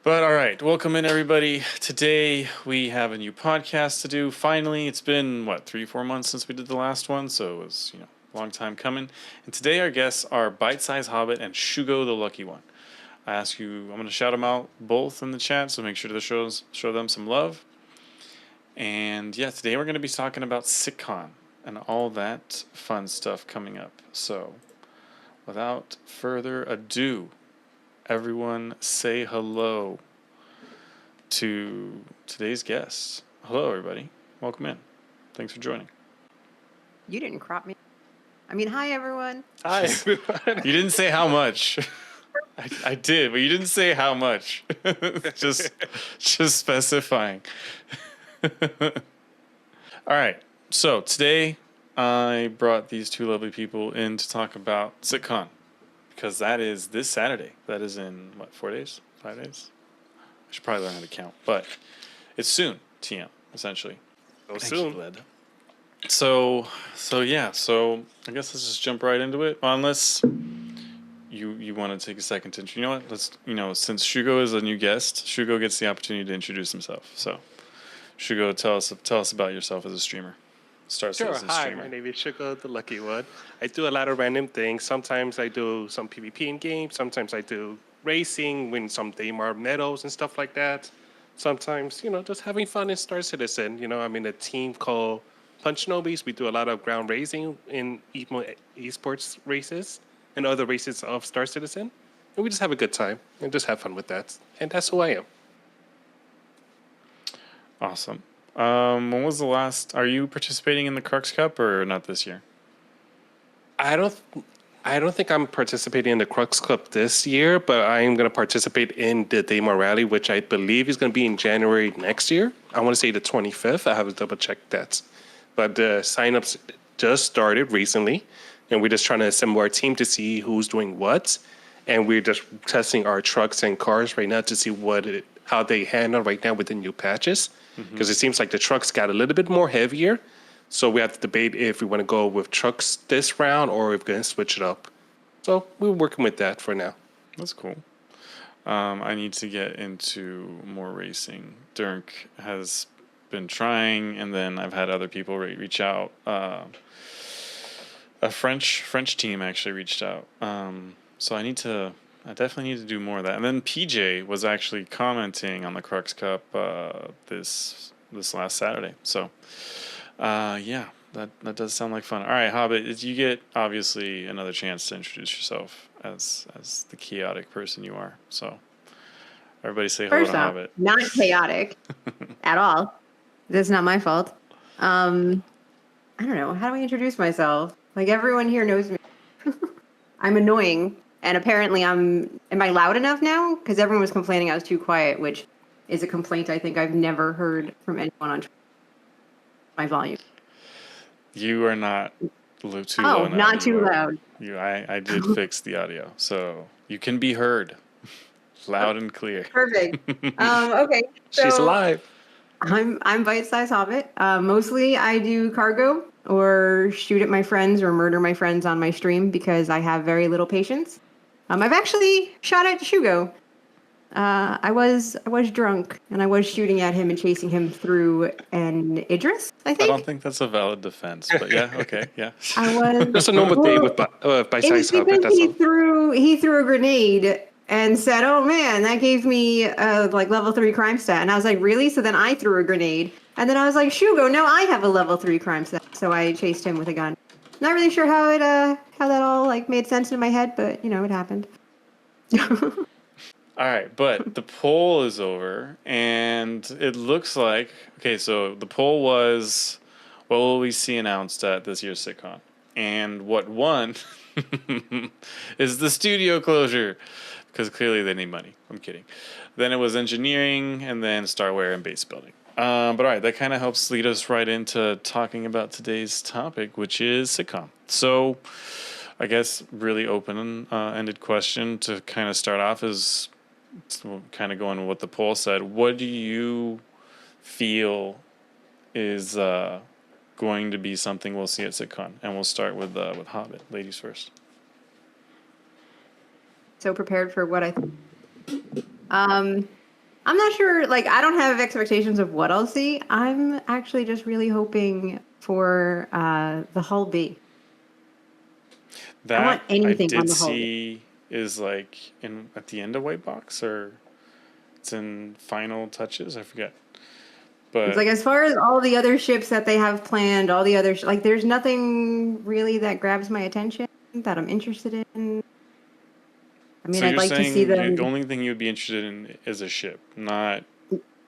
But all right, welcome in everybody. Today we have a new podcast to do. Finally, it's been 3-4 months since we did the last one, so it was a long time coming. And today our guests are BiteSizeHobbit and Shugo the Lucky One. I'm going to shout them out both in the chat, so make sure to show them some love. And yeah, today we're going to be talking about Citcon and all that fun stuff coming up. So without further ado, everyone say hello to today's guests. Hello, everybody. Welcome in. Thanks for joining. You didn't crop me. I mean, hi, everyone. Hi, everyone. You didn't say how much. I did, but you didn't say how much. just specifying. All right. So today I brought these two lovely people in to talk about Citcon, because that is this Saturday. That is in 4 days? 5 days? I should probably learn how to count, but it's soon. TM, essentially. So soon. So I guess let's just jump right into it. Unless you want to take a second to you know what? Since Shugo is a new guest, Shugo gets the opportunity to introduce himself. So Shugo, tell us about yourself as a streamer. Sure. Hi, my name is Shugo the Lucky One. I do a lot of random things. Sometimes I do some PvP in games. Sometimes I do racing, win some Daymar medals and stuff like that. Sometimes, just having fun in Star Citizen. I'm in a team called Punch Nobies. We do a lot of ground racing in esports races and other races of Star Citizen. And we just have a good time and just have fun with that. And that's who I am. Awesome. When was the last? Are you participating in the Crux Cup or not this year? I don't think I'm participating in the Crux Cup this year, but I am going to participate in the Daymar Rally, which I believe is going to be in January next year. I want to say the 25th. I have to double check that. But the signups just started recently, and we're just trying to assemble our team to see who's doing what. And we're just testing our trucks and cars right now to see how they handle right now with the new patches. Because it seems like the trucks got a little bit more heavier. So we have to debate if we want to go with trucks this round or if we're going to switch it up. So we're working with that for now. That's cool. I need to get into more racing. Dirk has been trying, and then I've had other people reach out. A French team actually reached out. So I definitely need to do more of that. And then PJ was actually commenting on the Crux Cup this last Saturday. So yeah, that does sound like fun. All right, Hobbit, you get obviously another chance to introduce yourself as the chaotic person you are. So everybody say hello to Hobbit. Not chaotic at all. That's not my fault. I don't know. How do I introduce myself? Like, everyone here knows me. I'm annoying. And apparently am I loud enough now? Because everyone was complaining I was too quiet, which is a complaint I think I've never heard from anyone on my volume. You are not too low. Oh, not too loud. I did fix the audio, so you can be heard loud and clear. Perfect. Okay. So she's alive. I'm BiteSizeHobbit. Mostly I do cargo or shoot at my friends or murder my friends on my stream because I have very little patience. I've actually shot at Shugo. I was drunk and I was shooting at him and chasing him through an Idris, I think. I don't think that's a valid defense, but yeah, okay, yeah. I was. Just a normal day with BiteSizeHobbit. That's all. He threw a grenade and said, "Oh man, that gave me level 3 crime stat." And I was like, "Really?" So then I threw a grenade, and then I was like, "Shugo, now I have a level 3 crime stat." So I chased him with a gun. Not really sure how that all made sense in my head, but it happened. All right, but the poll is over, and it looks like so the poll was, what will we see announced at this year's Citcon? And what won is the studio closure, because clearly they need money. I'm kidding. Then it was engineering, and then Starware and base building. But all right, that kind of helps lead us right into talking about today's topic, which is Citcon. So I guess really open-ended question to kind of start off is kind of going with what the poll said. What do you feel is going to be something we'll see at Citcon? And we'll start with Hobbit. Ladies first. So prepared for what I think. I'm not sure. Like, I don't have expectations of what I'll see. I'm actually just really hoping for the Hull B. I want That I anything on did the Hull B. see is like in at the end of White Box, or it's in final touches. I forget. It's But like, as far as all the other ships that they have planned, all the other like, there's nothing really that grabs my attention that I'm interested in. I so mean, I'd you're like to see saying the them. only thing you'd be interested in is a ship, not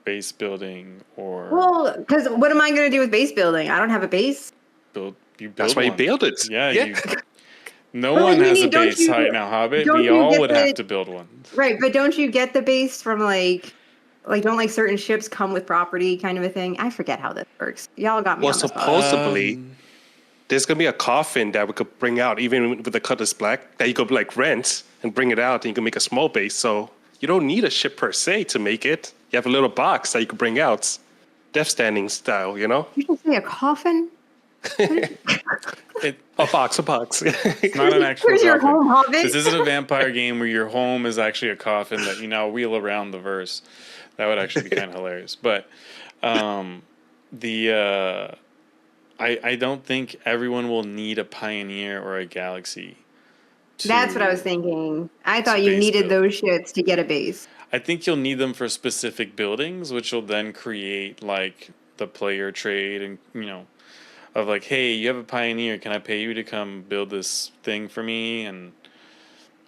base building or Well, because what am I going to do with base building? I don't have a base. build. You That's build why you one. build it. Yeah, Yeah. you. No But like, one has a meaning, base right now, Hobbit. don't We you all get would have the to build one. right? But don't you get the base from like don't like certain ships come with property kind of a thing? I forget how this works. Y'all got me Well, on the spot. supposedly, there's gonna be a coffin that we could bring out, even with the Cutlass Black, that you could like rent and bring it out, and you can make a small base. So you don't need a ship per se to make it. You have a little box that you can bring out, Death Standing style, you know? You should say a coffin. It, A box, a box. it's not an actual Where's your coffin. home, Hobbit? This isn't a vampire game where your home is actually a coffin that you now wheel around the verse. That would actually be kind of hilarious. But the I don't think everyone will need a pioneer or a galaxy. That's what I was To thinking. I to thought you base needed build. those ships to get a base. I think you'll need them for specific buildings, which will then create like the player trade and of like, hey, you have a pioneer, can I pay you to come build this thing for me? And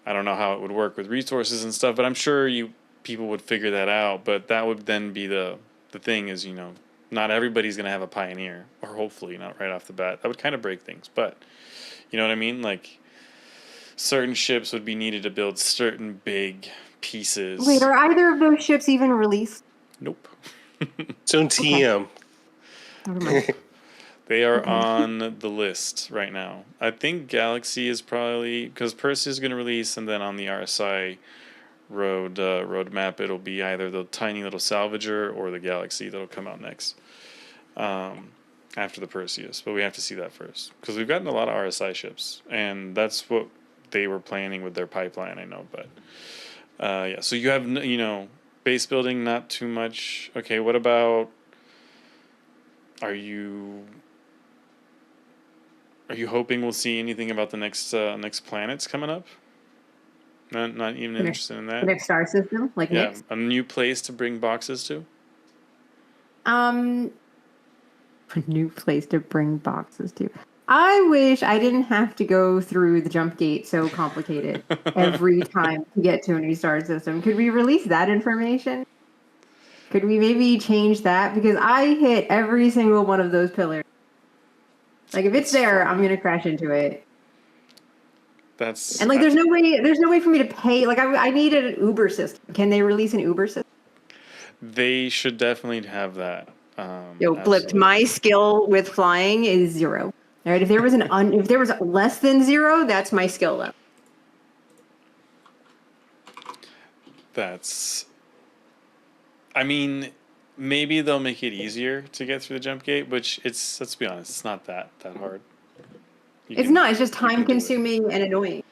I don't know how it would work with resources and stuff, but I'm sure people would figure that out. But that would then be the thing is, not everybody's gonna have a pioneer, or hopefully not right off the bat. That would kind of break things, but you know what I mean? Like certain ships would be needed to build certain big pieces. Wait, are either of those ships even released? Nope. Soon Okay. TM. Never mind. They are Okay. on the list right now. I think Galaxy is probably because Percy is going to release, and then on the RSI roadmap, it'll be either the tiny little Salvager or the Galaxy that'll come out next, after the Perseus. But we have to see that first because we've gotten a lot of RSI ships, and that's what they were planning with their pipeline. I know, but yeah. So you have base building, not too much. Okay, what about? Are you hoping we'll see anything about the next planets coming up? Not even interested in The that. next star system, like Yeah, Nyx. a new place to bring boxes to. A new place to bring boxes to. I wish I didn't have to go through the jump gate so complicated every time to get to a new star system. Could we release that information? Could we maybe change that? Because I hit every single one of those pillars. Like if it's there, I'm gonna crash into it. That's And like there's no way for me to pay. Like I needed an Uber system. Can they release an Uber system? they should definitely have that. Yo, blipped. My Absolutely. skill with flying is 0. All right, if there was if there was less than 0, that's my skill level. That's. I mean, maybe they'll make it easier to get through the jump gate, which let's be honest, it's not that hard. It's not. It's just You time can do it. consuming and annoying.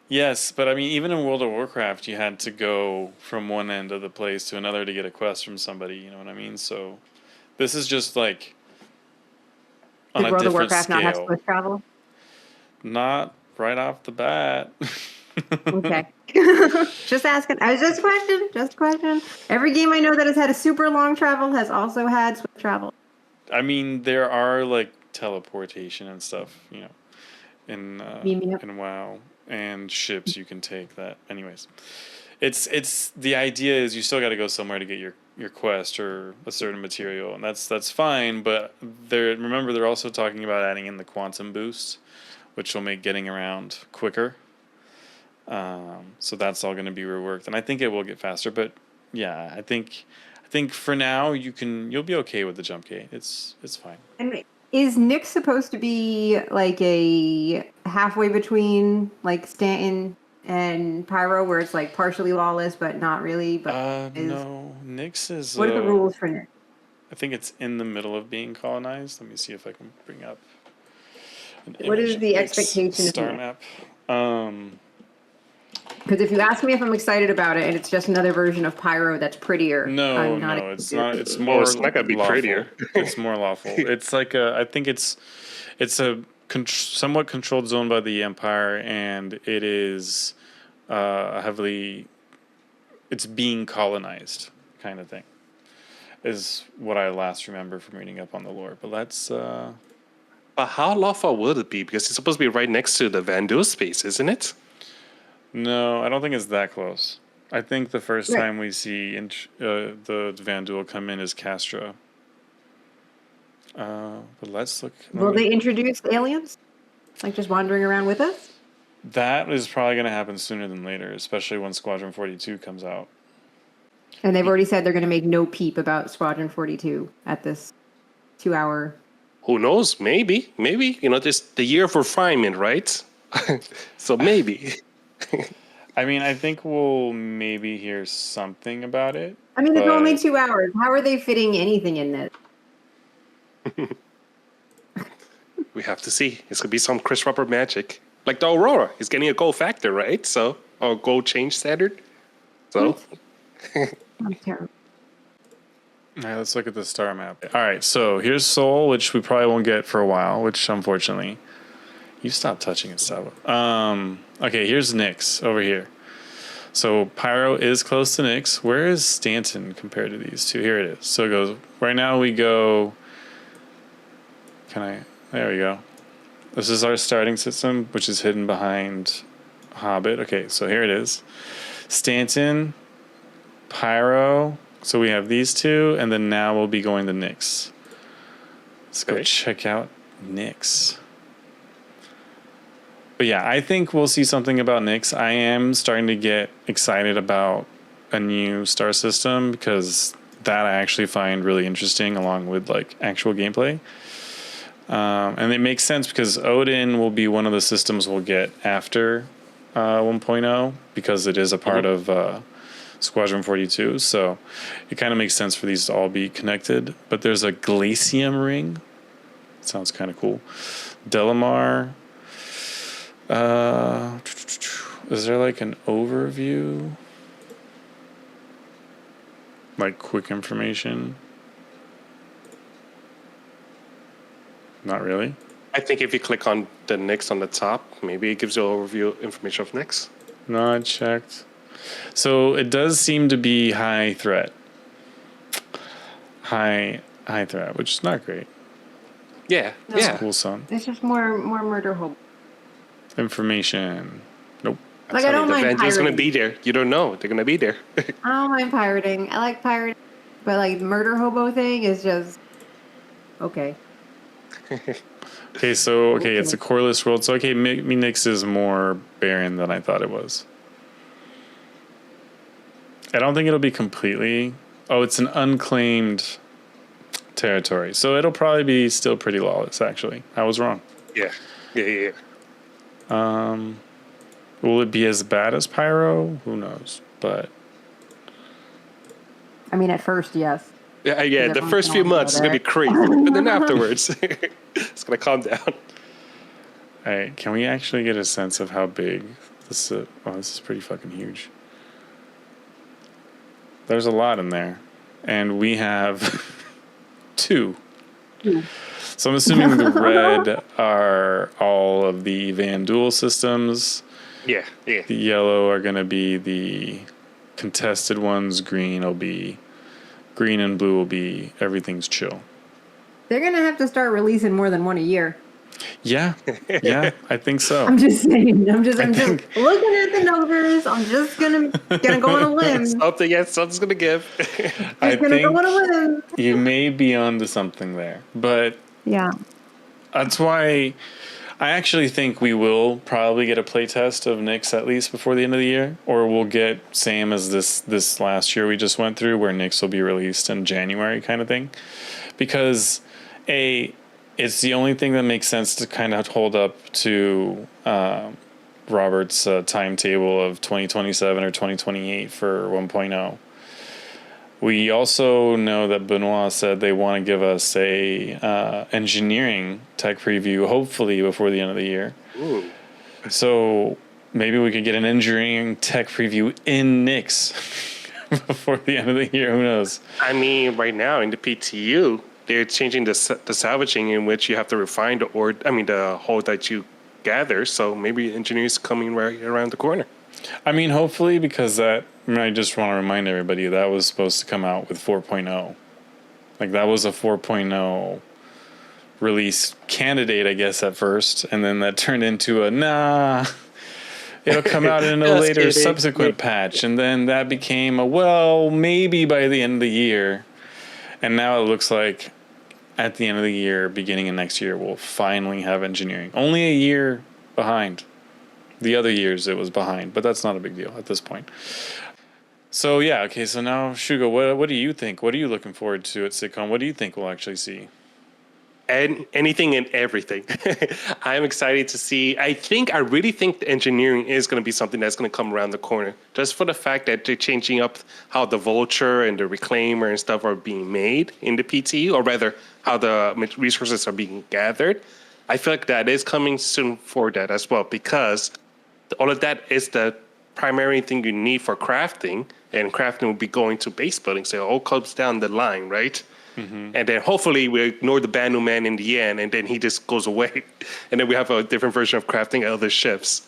Yes, but I mean, even in World of Warcraft, you had to go from one end of the place to another to get a quest from somebody. You know what I mean? So, this is just like on Did a World of different Warcraft not have scale. swift travel? Not right off the bat. Okay. Just asking. I was just a question. Just a question. Every game I know that has had a super long travel has also had swift travel. I mean, there are like teleportation and stuff, Yep. in WoW, and ships you can take that. Anyways, it's the idea is you still got to go somewhere to get your quest or a certain material, and that's fine. But they're also talking about adding in the quantum boost, which will make getting around quicker. So that's all going to be reworked, and I think it will get faster. But yeah, I think for now you'll be okay with the jump gate. It's fine. And is Nick supposed to be like a halfway between like Stanton and Pyro, where it's like partially lawless but not really? But No, Nyx is. What are the rules for Nick? I think it's in the middle of being colonized. Let me see if I can bring up an What image is of the Nyx expectation of star Nick? map. Because if you ask me if I'm excited about it, and it's just another version of Pyro that's prettier, No, I'm not it's excited. not. It's more. it's not gonna be lawful. prettier. It's more lawful. It's like I think it's a somewhat controlled zone by the Empire, and it is heavily. It's being colonized, kind of thing. Is what I last remember from reading up on the lore. But let's. But how lawful would it be? Because it's supposed to be right next to the Vanduul space, isn't it? No, I don't think it's that close. I think the first Right. time we see the Vanduul come in is Castra. But let's look. Will they introduce aliens? Like just wandering around with us? That is probably going to happen sooner than later, especially when Squadron 42 comes out. And they've already said they're going to make no peep about Squadron 42 at this 2-hour. Who knows? Maybe. Just the year of refinement, right? So maybe. I mean, I think we'll maybe hear something about it. I mean, it's but- only 2 hours. How are they fitting anything in this? We have to see. It's gonna be some Chris Rubber magic, like the Aurora. It's getting a gold factor, right? So, or gold change standard. So, I'm terrible. All right, let's look at the star map. All right, so here's Sol, which we probably won't get for a while, which unfortunately, you stop touching it, Sabo. Okay, here's Nyx over here. So Pyro is close to Nyx. Where is Stanton compared to these two? Here it is. So it goes, right now we go, there we go. This is our starting system, which is hidden behind Hobbit. Okay, so here it is. Stanton, Pyro. So we have these two, and then now we'll be going to Nyx. Let's go check out Nyx. But yeah, I think we'll see something about Nyx. I am starting to get excited about a new star system because that I actually find really interesting along with like actual gameplay. And it makes sense because Odin will be one of the systems we'll get after 1.0 because it is a part of Squadron 42. So it kind of makes sense for these to all be connected. But there's a Glacium ring. Sounds kind of cool. Delamar. Is there like an overview? Like quick information? Not really. I think if you click on the Nyx on the top, maybe it gives you an overview information of Nyx. Not checked. So it does seem to be high threat. High threat, which is not great. Yeah, No. yeah. Cool son. It's just more murder hope. Information. Nope. Like, I don't the mind Vanduul's gonna pirating. be there. You don't know. They're gonna be there. I don't mind pirating. I like pirating. But, like, murder hobo thing is just... Okay. Okay, so it's a coreless world. So Nyx is more barren than I thought it was. I don't think it'll be completely. Oh, it's an unclaimed territory, so it'll probably be still pretty lawless. Actually, I was wrong. Yeah. Will it be as bad as Pyro? Who knows? But I mean, at first, yes. Yeah. The everyone's first few gonna months is go gonna be there. crazy, but then afterwards, it's gonna calm down. all right, can we actually get a sense of how big this is? Oh, this is pretty fucking huge. There's a lot in there, and we have two. So I'm assuming the red are all of the Vanduul systems. Yeah. The yellow are going to be the contested ones. Green and blue will be everything's chill. They're going to have to start releasing more than one a year. Yeah, I think so. I'm just saying. I'm just think- looking at the numbers. I'm just gonna go on a limb. Something's gonna give. I Just gonna think go on a limb. you may be onto something there, but Yeah. that's why I actually think we will probably get a playtest of Nyx at least before the end of the year, or we'll get same as this last year we just went through, where Nyx will be released in January kind of thing, because it's the only thing that makes sense to kind of hold up to Robert's timetable of 2027 or 2028 for 1.0. We also know that Benoit said they want to give us a engineering tech preview, hopefully before the end of the year. Ooh. So maybe we could get an engineering tech preview in Nix before the end of the year. Who knows? I mean, right now in the PTU, they're changing the salvaging in which you have to refine the hole that you gather. So maybe engineers coming right around the corner. I mean, hopefully, because I just want to remind everybody that was supposed to come out with 4.0. Like, that was a 4.0 release candidate, I guess, at first. And then that turned into it'll come out in a later subsequent patch. And then that became maybe by the end of the year. And now it looks like at the end of the year, beginning of next year, we'll finally have engineering. Only a year behind. The other years it was behind, but that's not a big deal at this point. So yeah, okay, so now Shugo, what do you think? What are you looking forward to at Citcon? What do you think we'll actually see? And anything and everything. I'm excited to see. I really think the engineering is going to be something that's going to come around the corner. Just for the fact that they're changing up how the vulture and the reclaimer and stuff are being made in the PTE, or rather how the resources are being gathered. I feel like that is coming soon for that as well, because all of that is the primary thing you need for crafting, and crafting will be going to base building. So it all comes down the line, right? Mm-hmm. And then hopefully we ignore the Banu man in the end, and then he just goes away, and then we have a different version of crafting other ships.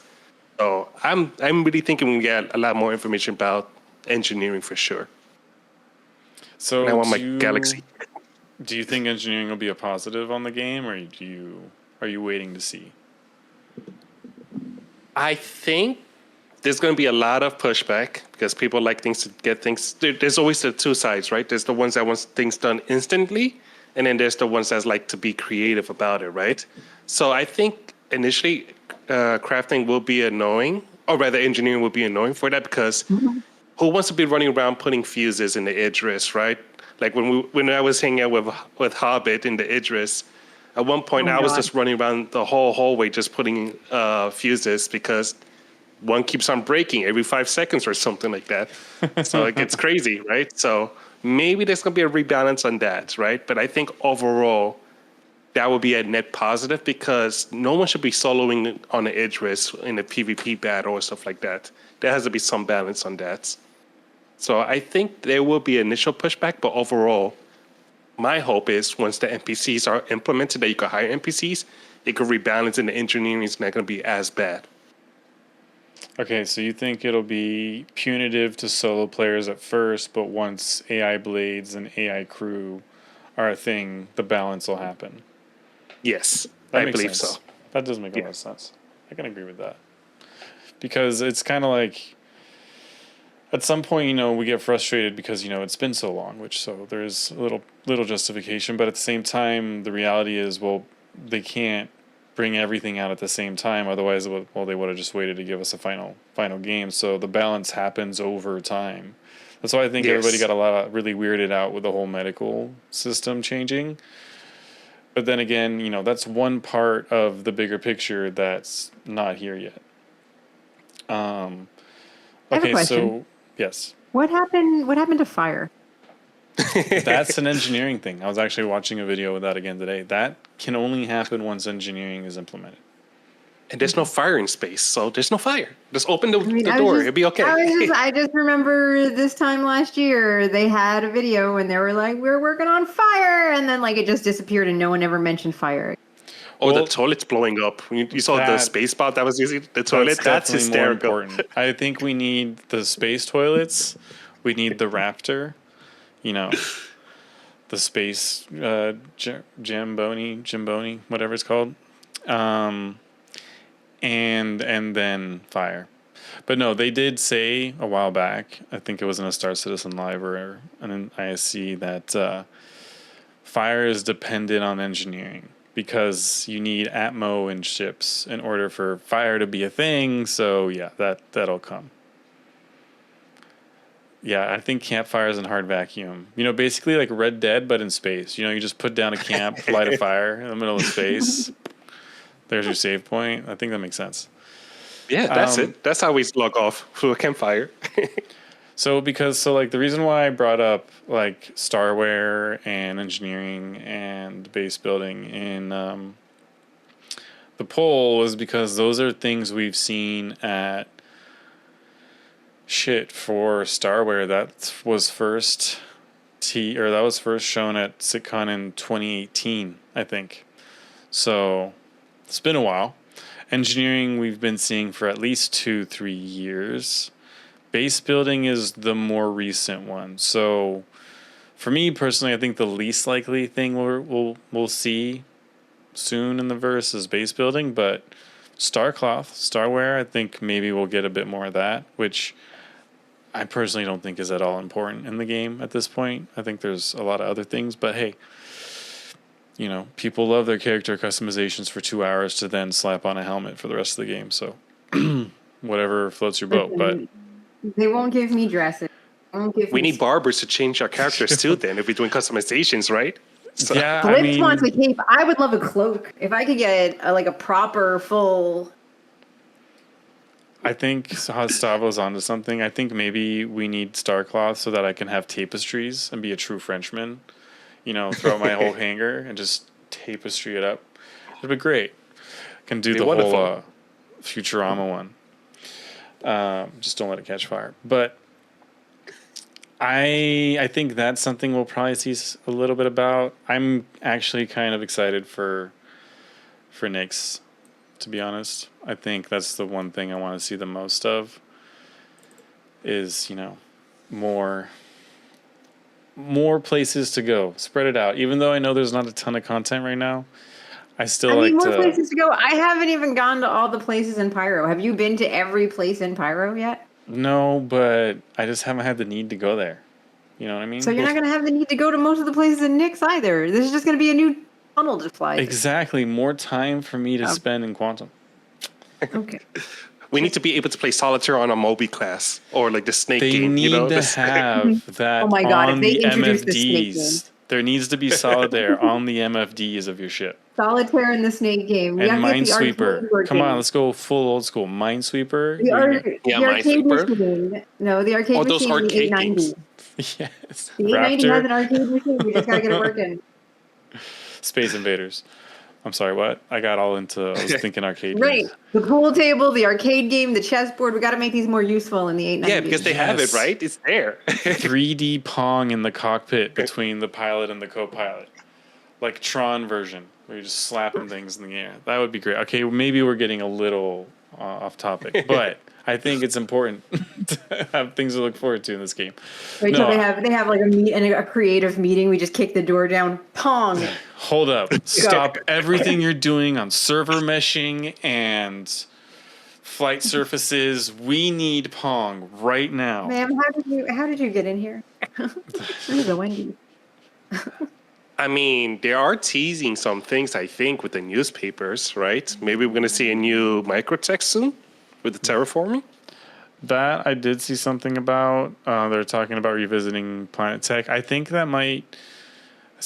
So I'm really thinking we get a lot more information about engineering for sure. So and I want my galaxy. Do you think engineering will be a positive on the game, or are you waiting to see? I think there's going to be a lot of pushback because people like things to get things. There's always the two sides, right? There's the ones that want things done instantly, and then there's the ones that like to be creative about it, right? So I think initially crafting will be annoying, or rather engineering will be annoying for that, because who wants to be running around putting fuses in the Idris, right? Like when I was hanging out with Hobbit in the Idris, at one point I was just running around the whole hallway just putting fuses because one keeps on breaking every 5 seconds or something like that. So it gets crazy, right? So maybe there's going to be a rebalance on that, right? But I think overall, that would be a net positive because no one should be soloing on the Idris in a PvP battle or stuff like that. There has to be some balance on that. So I think there will be initial pushback, but overall, my hope is once the NPCs are implemented, that you can hire NPCs, it could rebalance and the engineering is not going to be as bad. Okay, so you think it'll be punitive to solo players at first, but once AI blades and AI crew are a thing, the balance will happen. Yes, I believe so. That does make a lot of sense. I can agree with that. Because it's kind of like, at some point, we get frustrated because, it's been so long, so there's a little justification. But at the same time, the reality is, they can't bring everything out at the same time. Otherwise, they would have just waited to give us a final game. So the balance happens over time. That's why I think everybody got really weirded out with the whole medical system changing. But then again, that's one part of the bigger picture that's not here yet. I have a question. So yes. What happened to fire? That's an engineering thing. I was actually watching a video of that again today. That can only happen once engineering is implemented. And there's no fire in space, so there's no fire. Just open the door. It'll be okay. I just remember this time last year, they had a video and they were like, we're working on fire. And then it just disappeared and no one ever mentioned fire. The toilet's blowing up. You saw the space pod that was using the toilet. That's hysterical. More important. I think we need the space toilets. We need the Raptor. The space Jamboni, whatever it's called. And then fire. But no, they did say a while back, I think it was in a Star Citizen Live or an ISC, that fire is dependent on engineering because you need Atmo in ships in order for fire to be a thing. So yeah, that'll come. Yeah, I think campfires and hard vacuum. Basically like Red Dead, but in space. You just put down a camp, light a fire in the middle of space. There's your save point. I think that makes sense. Yeah, that's it. That's how we log off through a campfire. So the reason why I brought up Starware and engineering and base building in the poll was because those are things we've seen at for Starware. That was first that was first shown at Citcon in 2018, I think. So it's been a while. Engineering we've been seeing for at least 2-3 years. Base building is the more recent one. So for me personally, I think the least likely thing we'll see soon in the verse is base building, but Starware, I think maybe we'll get a bit more of that, which I personally don't think is at all important in the game at this point. I think there's a lot of other things, but hey, people love their character customizations for 2 hours to then slap on a helmet for the rest of the game. So whatever floats your boat, but they won't give me dresses. We need barbers to change our characters too. Then, if we're doing customizations, right? So. yeah, Blitz wants a cape. I would love a cloak if I could get a proper full. I think Stavo's onto something. I think maybe we need starcloth so that I can have tapestries and be a true Frenchman. Throw my whole hanger and just tapestry it up. It'd be great. Can do the whole Futurama one. Just don't let it catch fire. But I think that's something we'll probably see a little bit about. I'm actually kind of excited for Nyx, to be honest. I think that's the one thing I want to see the most of is, more places to go. Spread it out. Even though I know there's not a ton of content right now, I need more places to go. I haven't even gone to all the places in Pyro. Have you been to every place in Pyro yet? No, but I just haven't had the need to go there. You know what I mean? So you're not going to have the need to go to most of the places in Nyx either. This is just going to be a new tunnel to fly through. Exactly. More time for me to spend in Quantum. Okay. We need to be able to play solitaire on a Moby class or like the snake they game. They need to have that oh my God, on if they the introduce MFDs. The snake game. There needs to be solitaire on the MFDs of your ship. Solitaire in the snake game. And Minesweeper. Come on, let's go full old school. Minesweeper. The arcade machine. No, the arcade machine. Those arcade games. Yes. The 890 has an arcade machine. We just got to get it working. Space Invaders. I'm sorry, what? I was thinking arcade right. games. The pool table, the arcade game, the chessboard. We got to make these more useful in the 890. Yeah, because they have it, right? It's there. 3D Pong in the cockpit between the pilot and the co-pilot. Like Tron version, where you're just slapping things in the air. That would be great. Okay, maybe we're getting a little off topic, but I think it's important to have things to look forward to in this game. Wait till they have like a creative meeting. We just kick the door down. Pong. Hold up. Stop everything you're doing on server meshing and flight surfaces. We need Pong right now. Ma'am, how did you get in here? This is a Wendy. I mean, they are teasing some things, I think, with the newspapers, right? Maybe we're going to see a new microtech soon with the terraforming. That I did see something about. They're talking about revisiting Planet Tech. I think that might...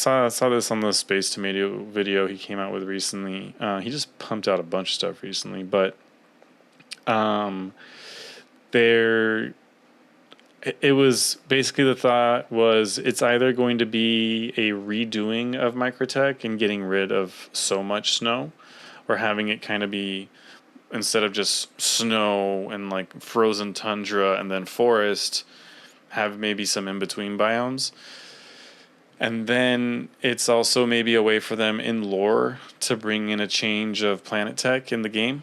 I saw this on the Space Tomato video he came out with recently. He just pumped out a bunch of stuff recently, but it was basically the thought was it's either going to be a redoing of Microtech and getting rid of so much snow, or having it kind of be, instead of just snow and like frozen tundra and then forest, have maybe some in-between biomes. And then it's also maybe a way for them in lore to bring in a change of planet tech in the game.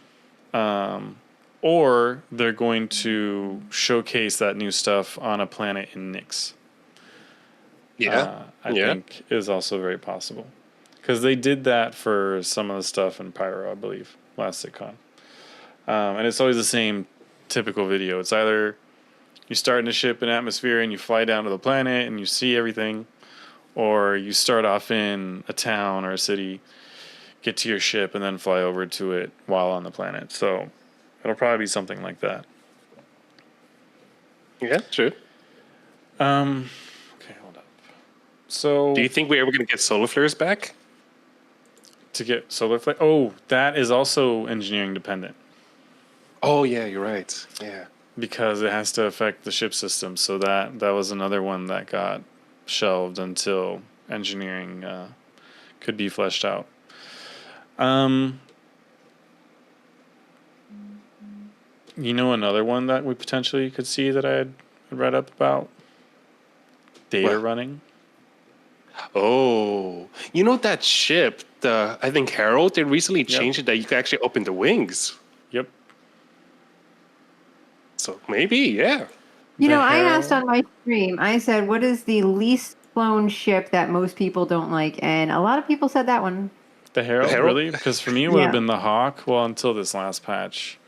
Or they're going to showcase that new stuff on a planet in Nyx. I think is also very possible. Because they did that for some of the stuff in Pyro, I believe, last Citcon. And it's always the same typical video. It's either you start in a ship in atmosphere and you fly down to the planet and you see everything, or you start off in a town or a city, get to your ship, and then fly over to it while on the planet. So it'll probably be something like that. Yeah, true. Okay, hold up. So, do you think we're ever going to get solar flares back? To get solar flare? Oh, that is also engineering dependent. Oh, yeah, you're right. Yeah. Because it has to affect the ship system. So that was another one that got shelved until engineering could be fleshed out. You know another one that we potentially could see that I had read up about? Data What? running. Oh, you know that ship, I think Harold, they recently Yep. changed it that you could actually open the wings. Yep. So maybe, yeah. You The know, I asked Herald. on my stream, I said, what is the least flown ship that most people don't like? And a lot of people said that one. The The Herald, Harold? really? Because for me, it would have Yeah. been the Hawk. Well, until this last patch.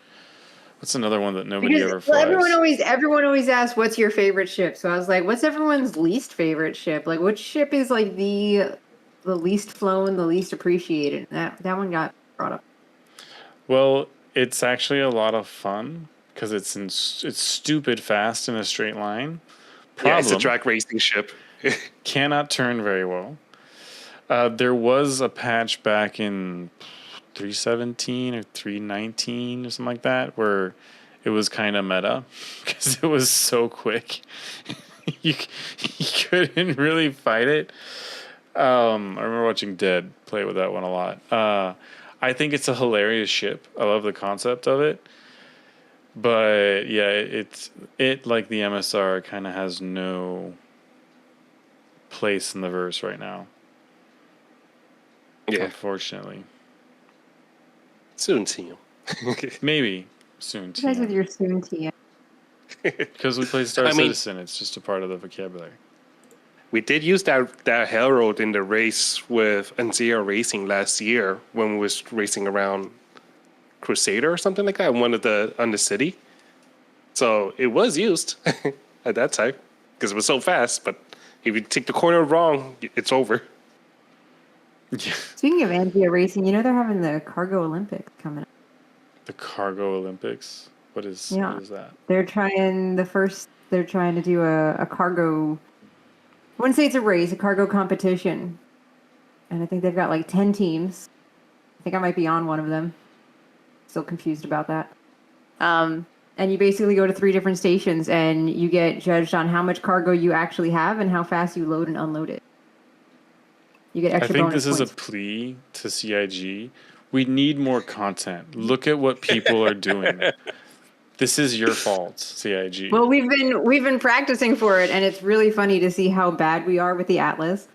What's another one that nobody Because ever well, flies? everyone always asks, what's your favorite ship? So I was like, what's everyone's least favorite ship? Like, which ship is like the least flown, the least appreciated? That one got brought up. Well, it's actually a lot of fun because it's stupid fast in a straight line. Yeah, it's a Problem, drag racing ship. cannot turn very well. There was a patch back in 317 or 319 or something like that where it was kind of meta because it was so quick. you, you couldn't really fight it. I remember watching Dead play with that one a lot. I think it's a hilarious ship. I love the concept of it. But yeah, it like the MSR kind of has no place in the verse right now. Yeah, Unfortunately. soon see you. Maybe soon You guys with TM. your soon tea. Because we played Star I mean- Citizen, it's just a part of the vocabulary. We did use that Harold in the race with Anzia Racing last year when we was racing around Crusader or something like that, on the city. So it was used at that time because it was so fast. But if you take the corner wrong, it's over. Yeah. Speaking of Angia Racing, you know they're having the Cargo Olympics coming up. The Cargo Olympics. What is that? They're trying to do a cargo. I wouldn't say it's a race, a cargo competition. And I think they've got like 10 teams. I think I might be on one of them. Still confused about that. And you basically go to 3 different stations and you get judged on how much cargo you actually have and how fast you load and unload it. You get I extra think bonus this is a points. plea to CIG. We need more content. Look at what people are doing. This is your fault, CIG. Well, we've been practicing for it, and it's really funny to see how bad we are with the Atlas,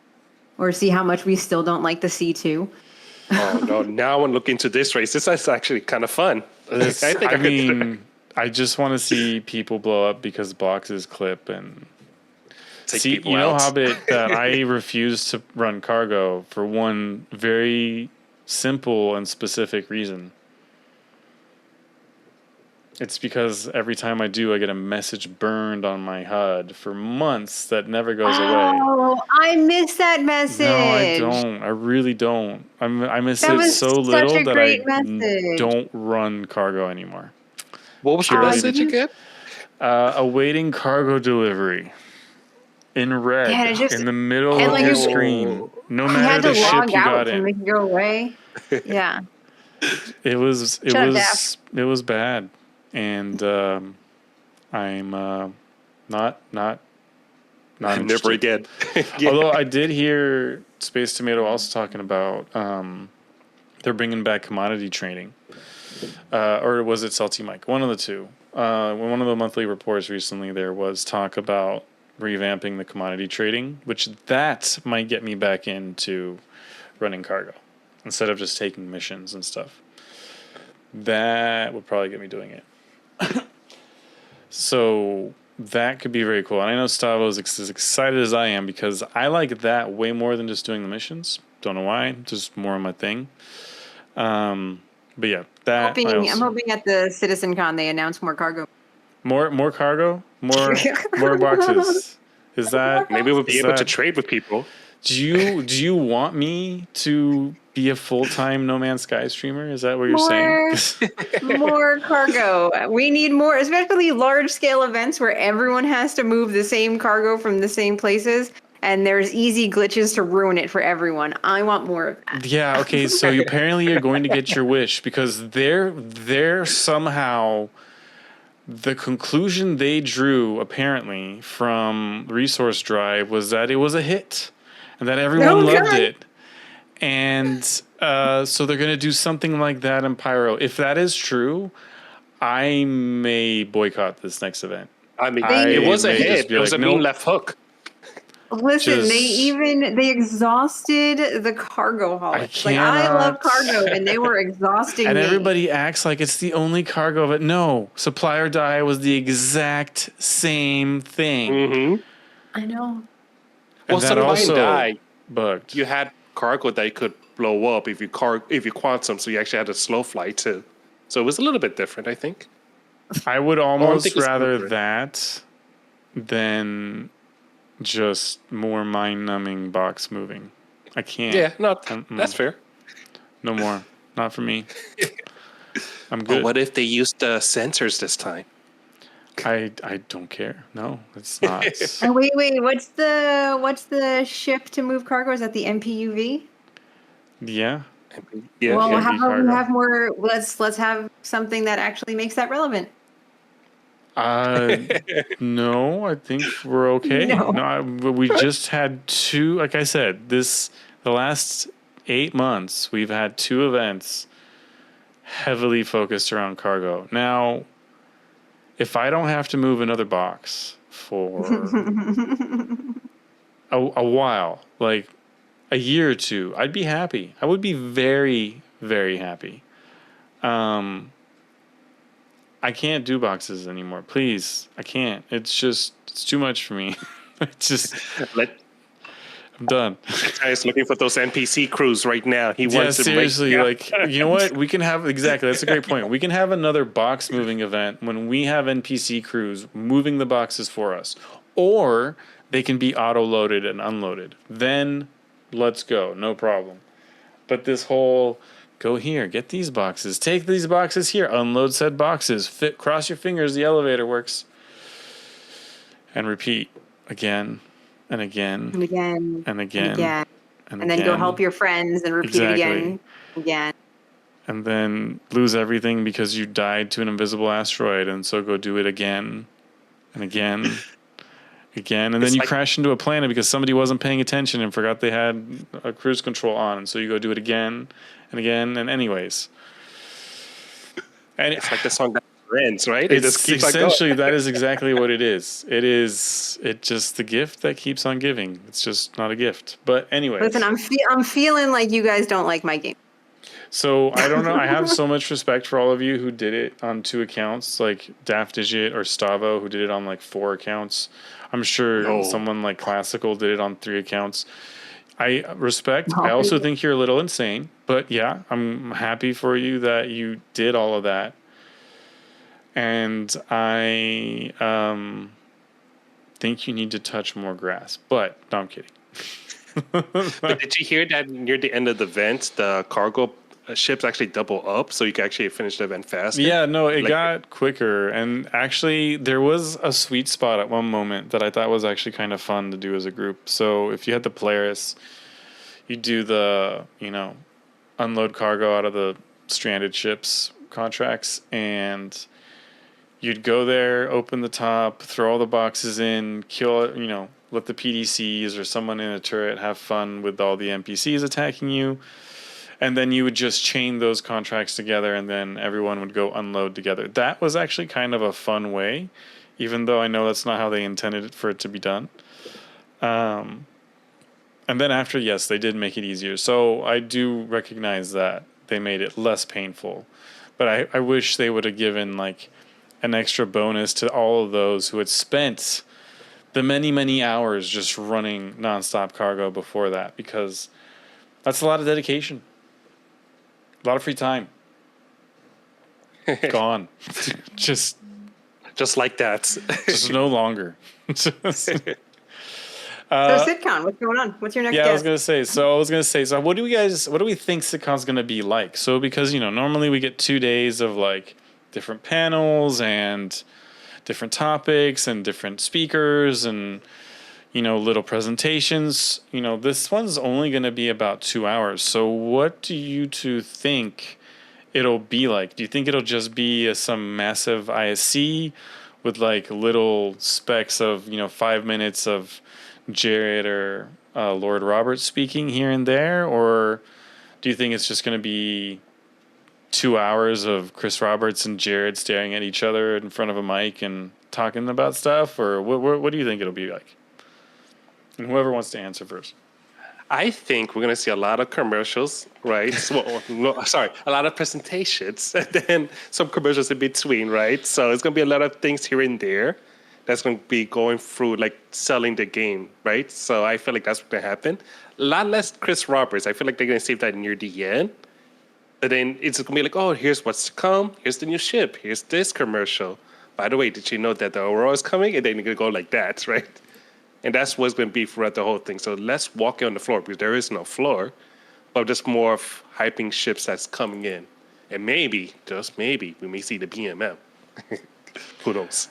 or see how much we still don't like the C2. Oh no! Now I want to look into this race. This is actually kind of fun. I just want to see people blow up because boxes clip and Take see. people You know, out. Hobbit, that I refuse to run cargo for one very simple and specific reason. It's because every time I do, I get a message burned on my HUD for months that never goes away. Oh, I miss that message. No, I don't. I really don't. I miss That it was so such little a that great I message. don't run cargo anymore. What was the Purely message again? Awaiting cargo delivery in red Yeah, it just- in the middle and of like your you- screen, no You matter had to the ship log you got out to in. make it go away. Yeah. It was Shut it bad, and I'm not Never interested. again. Yeah. Although I did hear Space Tomato also talking about they're bringing back commodity trading, or was it Salty Mike? One of the two. One of the monthly reports recently there was talk about revamping the commodity trading, which that might get me back into running cargo instead of just taking missions and stuff. That would probably get me doing it. So that could be very cool. And I know Stavo's as excited as I am because I like that way more than just doing the missions. Don't know why, just more of my thing. But yeah, that I'm hoping at the Citcon they announce more cargo. more cargo, more boxes. Is that Maybe we'll be is able to that- trade with people. Do you want me to be a full-time No Man's Sky streamer? Is that what you're saying? More cargo. We need more, especially large scale events where everyone has to move the same cargo from the same places and there's easy glitches to ruin it for everyone. I want more of that. Yeah, okay, so apparently you're going to get your wish because they're somehow the conclusion they drew apparently from Resource Drive was that it was a hit and that everyone loved God. it. And so they're going to do something like that in Pyro. If that is true, I may boycott this next event. I mean, I it was a may just hit. be It was like, a mean nope. left hook. Listen, Just- they exhausted the cargo holics. Like I love cannot. cargo, and they were exhausting And me. everybody acts like it's the only cargo of it. No, Supply or Die was the exact same thing. Mm-hmm. I know. And Well, that Supply and also Die, bugged. you had cargo that you could blow up if you quantum, so you actually had a slow flight too. So it was a little bit different, I think. I would I almost think it's rather different. that than just more mind-numbing box moving. I can't. Yeah, no, Mm-mm. that's fair. No more. Not for me. I'm But good. what if they used the sensors this time? I don't care. No, it's not. And wait, what's the ship to move cargo? Is that the MPUV? Yeah. Yeah, Well, yeah. how about we Cargo. have more? Let's have something that actually makes that relevant. No, I think we're okay. No. But we just had two. Like I said, the last 8 months we've had 2 events heavily focused around cargo. Now, if I don't have to move another box for a while, like a year or two, I'd be happy. I would be very, very happy. I can't do boxes anymore. Please, I can't. It's too much for me. It's just I'm done. Guy's looking for those NPC crews right now. He Yeah, wants to seriously, make. like, you know what? We can have, exactly, that's a great point. We can have another box moving event when we have NPC crews moving the boxes for us. Or they can be auto-loaded and unloaded. Then let's go, no problem. But this whole, go here, get these boxes, take these boxes here, unload said boxes, cross your fingers, the elevator works. And repeat again and again And again. and again. And again. And And then go again. help your friends and repeat it again. Again. And then lose everything because you died to an invisible asteroid, and so go do it again and again. Again, and then It's you like- crash into a planet because somebody wasn't paying attention and forgot they had a cruise control on, and so you go do it again and again. And anyways, and It's like the song that ends, right? It it's just keeps on going. essentially that is exactly what it is. It's just the gift that keeps on giving. It's just not a gift. But anyways, Listen, I'm feeling like you guys don't like my game. so I don't know. I have so much respect for all of you who did it on 2 accounts, like Daft Digit or Stavo, who did it on like 4 accounts. I'm sure No. someone like Classical did it on 3 accounts. I respect. No. I also think you're a little insane, but yeah, I'm happy for you that you did all of that. And I think you need to touch more grass. But no, I'm kidding. But did you hear that near the end of the event, the cargo ships actually double up, so you can actually finish the event faster? Yeah, no, it Like- got quicker. And actually, there was a sweet spot at one moment that I thought was actually kind of fun to do as a group. So if you had the Polaris, you do the, unload cargo out of the stranded ships contracts, and you'd go there, open the top, throw all the boxes in, kill, let the PDCs or someone in a turret have fun with all the NPCs attacking you. And then you would just chain those contracts together, and then everyone would go unload together. That was actually kind of a fun way, even though I know that's not how they intended it for it to be done. And then after, yes, they did make it easier. So I do recognize that they made it less painful. But I wish they would have given like an extra bonus to all of those who had spent the many, many hours just running nonstop cargo before that, because that's a lot of dedication. A lot of free time. Gone. just Just like that. no longer. So Citcon, what's going on? What's your next Yeah, I was guest? gonna say. So, what do we think Citcon's gonna be like? So, because normally we get 2 days of like different panels and different topics and different speakers and little presentations. This one's only gonna be about 2 hours. So, what do you two think it'll be like? Do you think it'll just be some massive ISC with like little specks of 5 minutes of Jared or Lord Robert speaking here and there, or do you think it's just going to be 2 hours of Chris Roberts and Jared staring at each other in front of a mic and talking about stuff, or what do you think it'll be like? And whoever wants to answer first. I think we're going to see a lot of commercials, right? A lot of presentations, and then some commercials in between, right? So it's going to be a lot of things here and there that's going to be going through, like selling the game, right? So I feel like that's going to happen. A lot less Chris Roberts. I feel like they're going to save that near the end. But then it's going to be like, oh, here's what's to come. Here's the new ship. Here's this commercial. By the way, did you know that the Aurora is coming? And then you're going to go like that, right? And that's what's going to be throughout the whole thing. So less walking on the floor because there is no floor, but just more of hyping ships that's coming in. And maybe, just maybe, we may see the BMM. Who knows?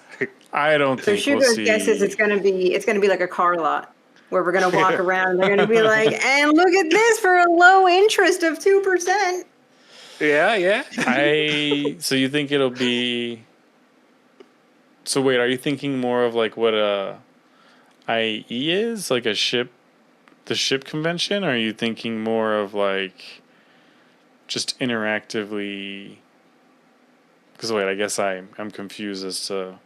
I don't So think we'll Shugo's see. guess is it's gonna be like a car lot where we're gonna walk around and they're gonna be like, and look at this for a low interest of 2%. Yeah. So you think it'll be? So wait, are you thinking more of like what a IE is, like the ship convention? Or are you thinking more of like just interactively? Because wait, I guess I'm confused as to.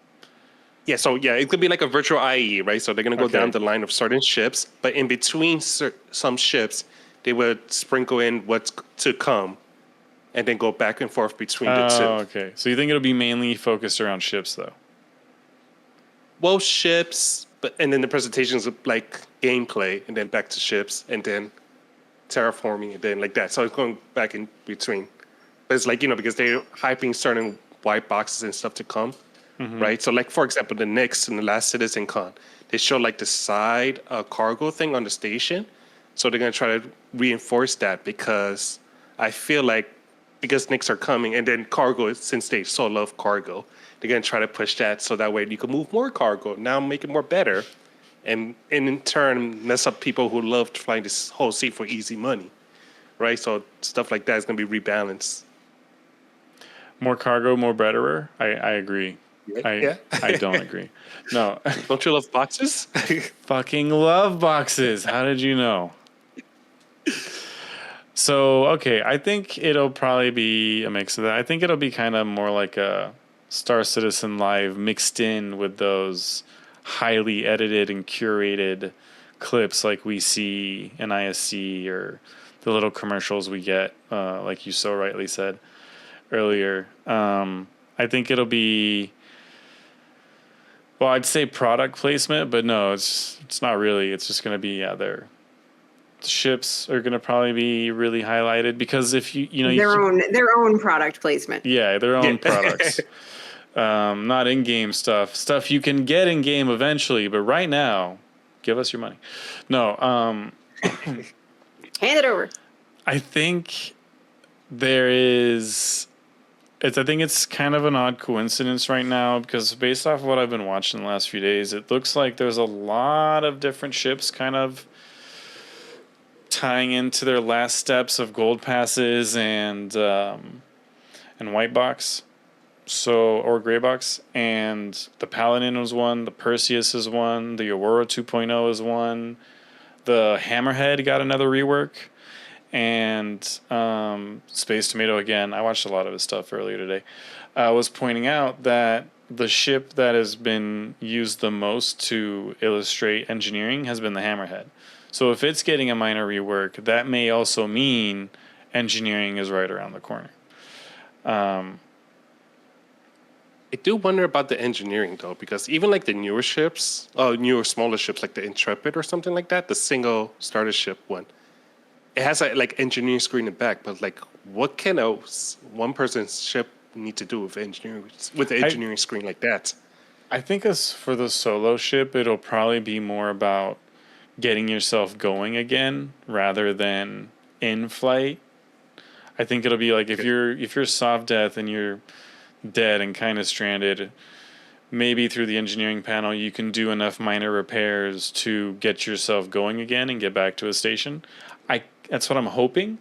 Yeah, so it could be like a virtual IE, right? So they're going to go Okay. down the line of certain ships, but in between some ships, they would sprinkle in what's to come and then go back and forth between the two. Oh, okay. So you think it'll be mainly focused around ships, though? Well, ships, and then the presentations of like gameplay, and then back to ships, and then terraforming, and then like that. So it's going back in between. But it's like, because they're hyping certain white boxes and stuff to come, right? So like, for example, the Knicks in the last Citcon, they showed like the side cargo thing on the station. So they're going to try to reinforce that because I feel like because Knicks are coming, and then cargo, since they so love cargo, they're going to try to push that so that way you can move more cargo, now make it more better, and in turn mess up people who love flying this whole sea for easy money, right? So stuff like that is going to be rebalanced. More cargo, more betterer. I agree. Yeah. I don't agree. No. Don't you love boxes? Fucking love boxes. How did you know? So, okay, I think it'll probably be a mix of that. I think it'll be kind of more like a Star Citizen Live mixed in with those highly edited and curated clips like we see in ISC or the little commercials we get, like you so rightly said earlier. I think it'll be, well, I'd say product placement, but no, it's not really. It's just going to be, their ships are going to probably be really highlighted because if their own product placement. Yeah, their own products. Not in-game stuff you can get in-game eventually, but right now, give us your money. No, Hand it over. I think I think it's kind of an odd coincidence right now because based off of what I've been watching the last few days, it looks like there's a lot of different ships kind of tying into their last steps of gold passes and white box, or gray box. And the Paladin was one, the Perseus is one, the Aurora 2.0 is one, the Hammerhead got another rework, and Space Tomato again. I watched a lot of his stuff earlier today. Was pointing out that the ship that has been used the most to illustrate engineering has been the Hammerhead. So if it's getting a minor rework, that may also mean engineering is right around the corner. I do wonder about the engineering though, because even like the newer ships, newer smaller ships like the Intrepid or something like that, the single starter ship one, it has a like engineering screen in the back. But like, what can one person's ship need to do with the engineering screen like that? I think as for the solo ship, it'll probably be more about getting yourself going again rather than in flight. I think it'll be like if you're soft death and you're dead and kind of stranded, maybe through the engineering panel you can do enough minor repairs to get yourself going again and get back to a station. That's what I'm hoping.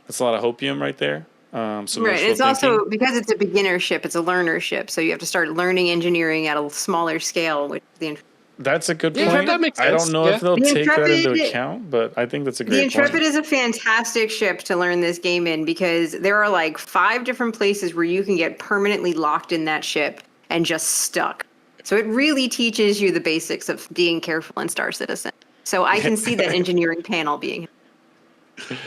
That's a lot of hopium right there. Right. It's also because it's a beginner ship, it's a learner ship, so you have to start learning engineering at a smaller scale, which is the That's a good Yeah, point. that makes I don't sense. know Yeah. if they'll The take that into Intrepid- account, but I think that's a The great Intrepid point. is a fantastic ship to learn this game in because there are like 5 different places where you can get permanently locked in that ship and just stuck. So it really teaches you the basics of being careful in Star Citizen. So I can see that engineering panel being.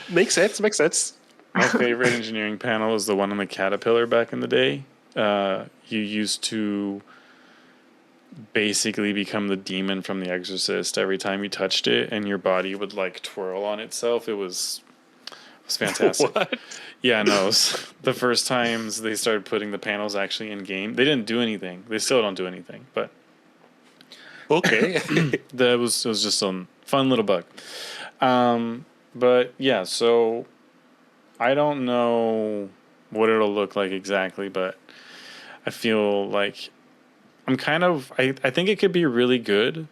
Makes sense. Makes sense. My favorite engineering panel was the one on the Caterpillar back in the day. You used to basically become the demon from The Exorcist every time you touched it, and your body would like twirl on itself. It was fantastic. What? Yeah, no. It was the first times they started putting the panels actually in game, they didn't do anything. They still don't do anything, but Okay. it was just some fun little bug. But yeah, so I don't know what it'll look like exactly, but I feel like I think it could be really good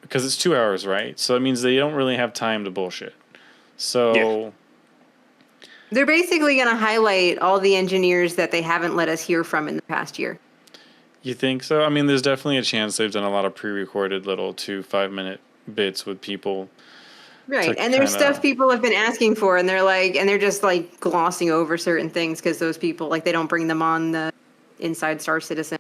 because it's 2 hours, right? So it means they don't really have time to bullshit. So They're basically going to highlight all the engineers that they haven't let us hear from in the past year. you think so? I mean, there's definitely a chance they've done a lot of pre-recorded little 2-5 minute bits with people. Right. to And there's kinda- stuff people have been asking for, and they're just like glossing over certain things because those people, like, they don't bring them on the Inside Star Citizen.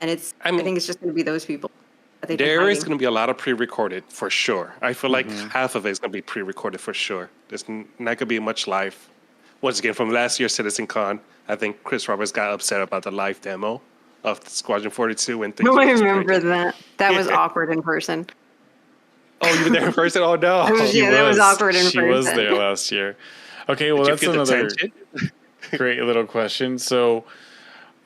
And I think it's just going to be those people. That they've been There is hiding. going to be a lot of pre-recorded for sure. I feel like half of it is going to be pre-recorded for sure. There's not going to be much live. Once again, from last year's CitizenCon, I think Chris Roberts got upset about the live demo of Squadron 42 and things. No, I were just remember breaking. that. That was awkward in person. Oh, you were there in person? Oh no! That was awkward in She was person. there last year. Okay, well, Did you that's feel the another tension? great little question. So,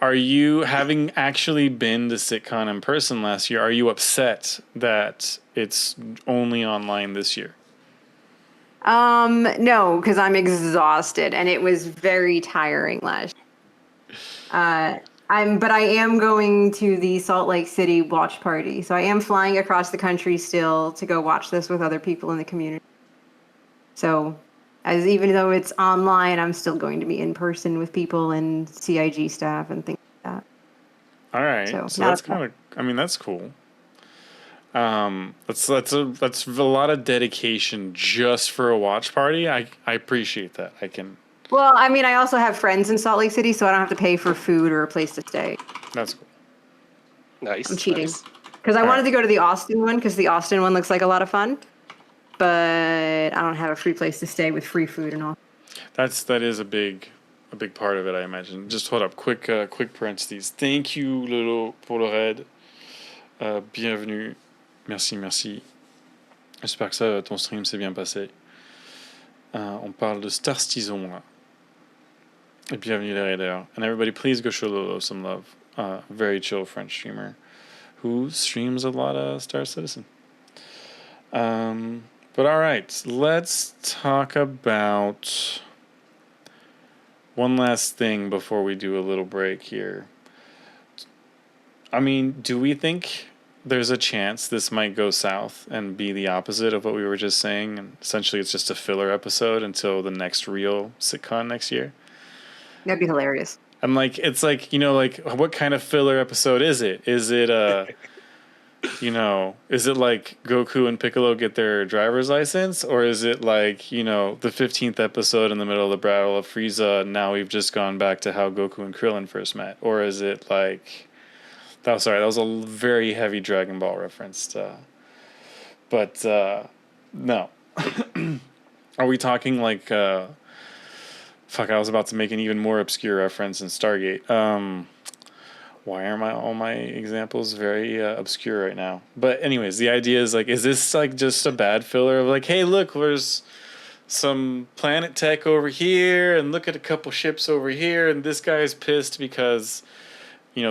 are you, having actually been to Citcon in person last year, are you upset that it's only online this year? No, because I'm exhausted, and it was very tiring last year. But I am going to the Salt Lake City watch party, so I am flying across the country still to go watch this with other people in the community. So, even though it's online, I'm still going to be in person with people and CIG staff and things like that. All right, So, so not that's a- kind of, I mean, that's cool. That's a lot of dedication just for a watch party. I appreciate that. Well, I mean, I also have friends in Salt Lake City, so I don't have to pay for food or a place to stay. That's cool. Nice. I'm cheating. Nice. Because I wanted right. to go to the Austin one, because the Austin one looks like a lot of fun. But I don't have a free place to stay with free food and all. That is a big part of it, I imagine. Just hold up, quick parentheses. Thank you, Lolo, pour le raid. Bienvenue. Merci. J'espère que ton stream s'est bien passé. On parle de Star Citizen là. Et bienvenue les raiders. And everybody, please go show Lolo some love. Very chill French streamer who streams a lot of Star Citizen. But all right, let's talk about one last thing before we do a little break here. I mean, do we think there's a chance this might go south and be the opposite of what we were just saying? And essentially, it's just a filler episode until the next real Citcon next year. That'd be hilarious. I'm like, it's like, what kind of filler episode is it? Is it is it like Goku and Piccolo get their driver's license? Or is it like, the 15th episode in the middle of the Battle of Frieza, and now we've just gone back to how Goku and Krillin first met? Or is it like... that was a very heavy Dragon Ball reference. But no. Are we talking like... I was about to make an even more obscure reference in Stargate. Why are all my examples very obscure right now? But anyways, the idea is like, is this like just a bad filler of like, hey, look, there's some planet tech over here, and look at a couple ships over here, and this guy's pissed because,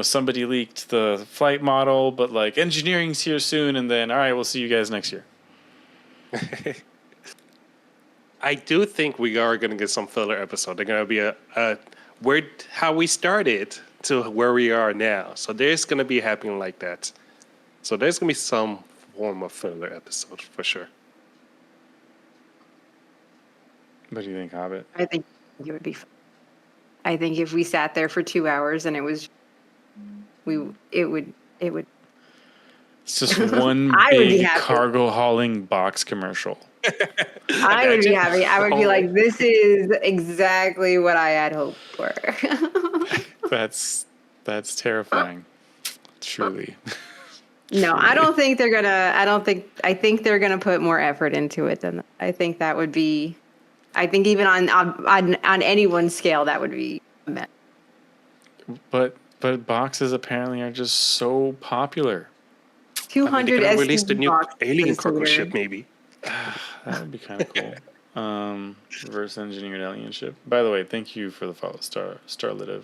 somebody leaked the flight model, but like engineering's here soon, and then, all right, we'll see you guys next year. I do think we are going to get some filler episode. They're going to be how we started to where we are now. So there's going to be happening like that. So there's going to be some form of filler episode for sure. What do you think, Hobbit? I think it would be fun. I think if we sat there for 2 hours and it was, it would. It's just one I would be big happy. cargo hauling box commercial. I would be Imagine. happy. I would be like, this is exactly what I had hoped for. That's terrifying. Truly. No, I Truly. don't think they're gonna. I think they're gonna put more effort into it than that. I think that would be. I think even on anyone's scale, that would be a mess. But boxes apparently are just so popular. 200 They're gonna release the SUV new box alien this cargo year. ship, maybe. That would be kind of cool. Reverse engineered alien ship. By the way, thank you for the follow, Starlit.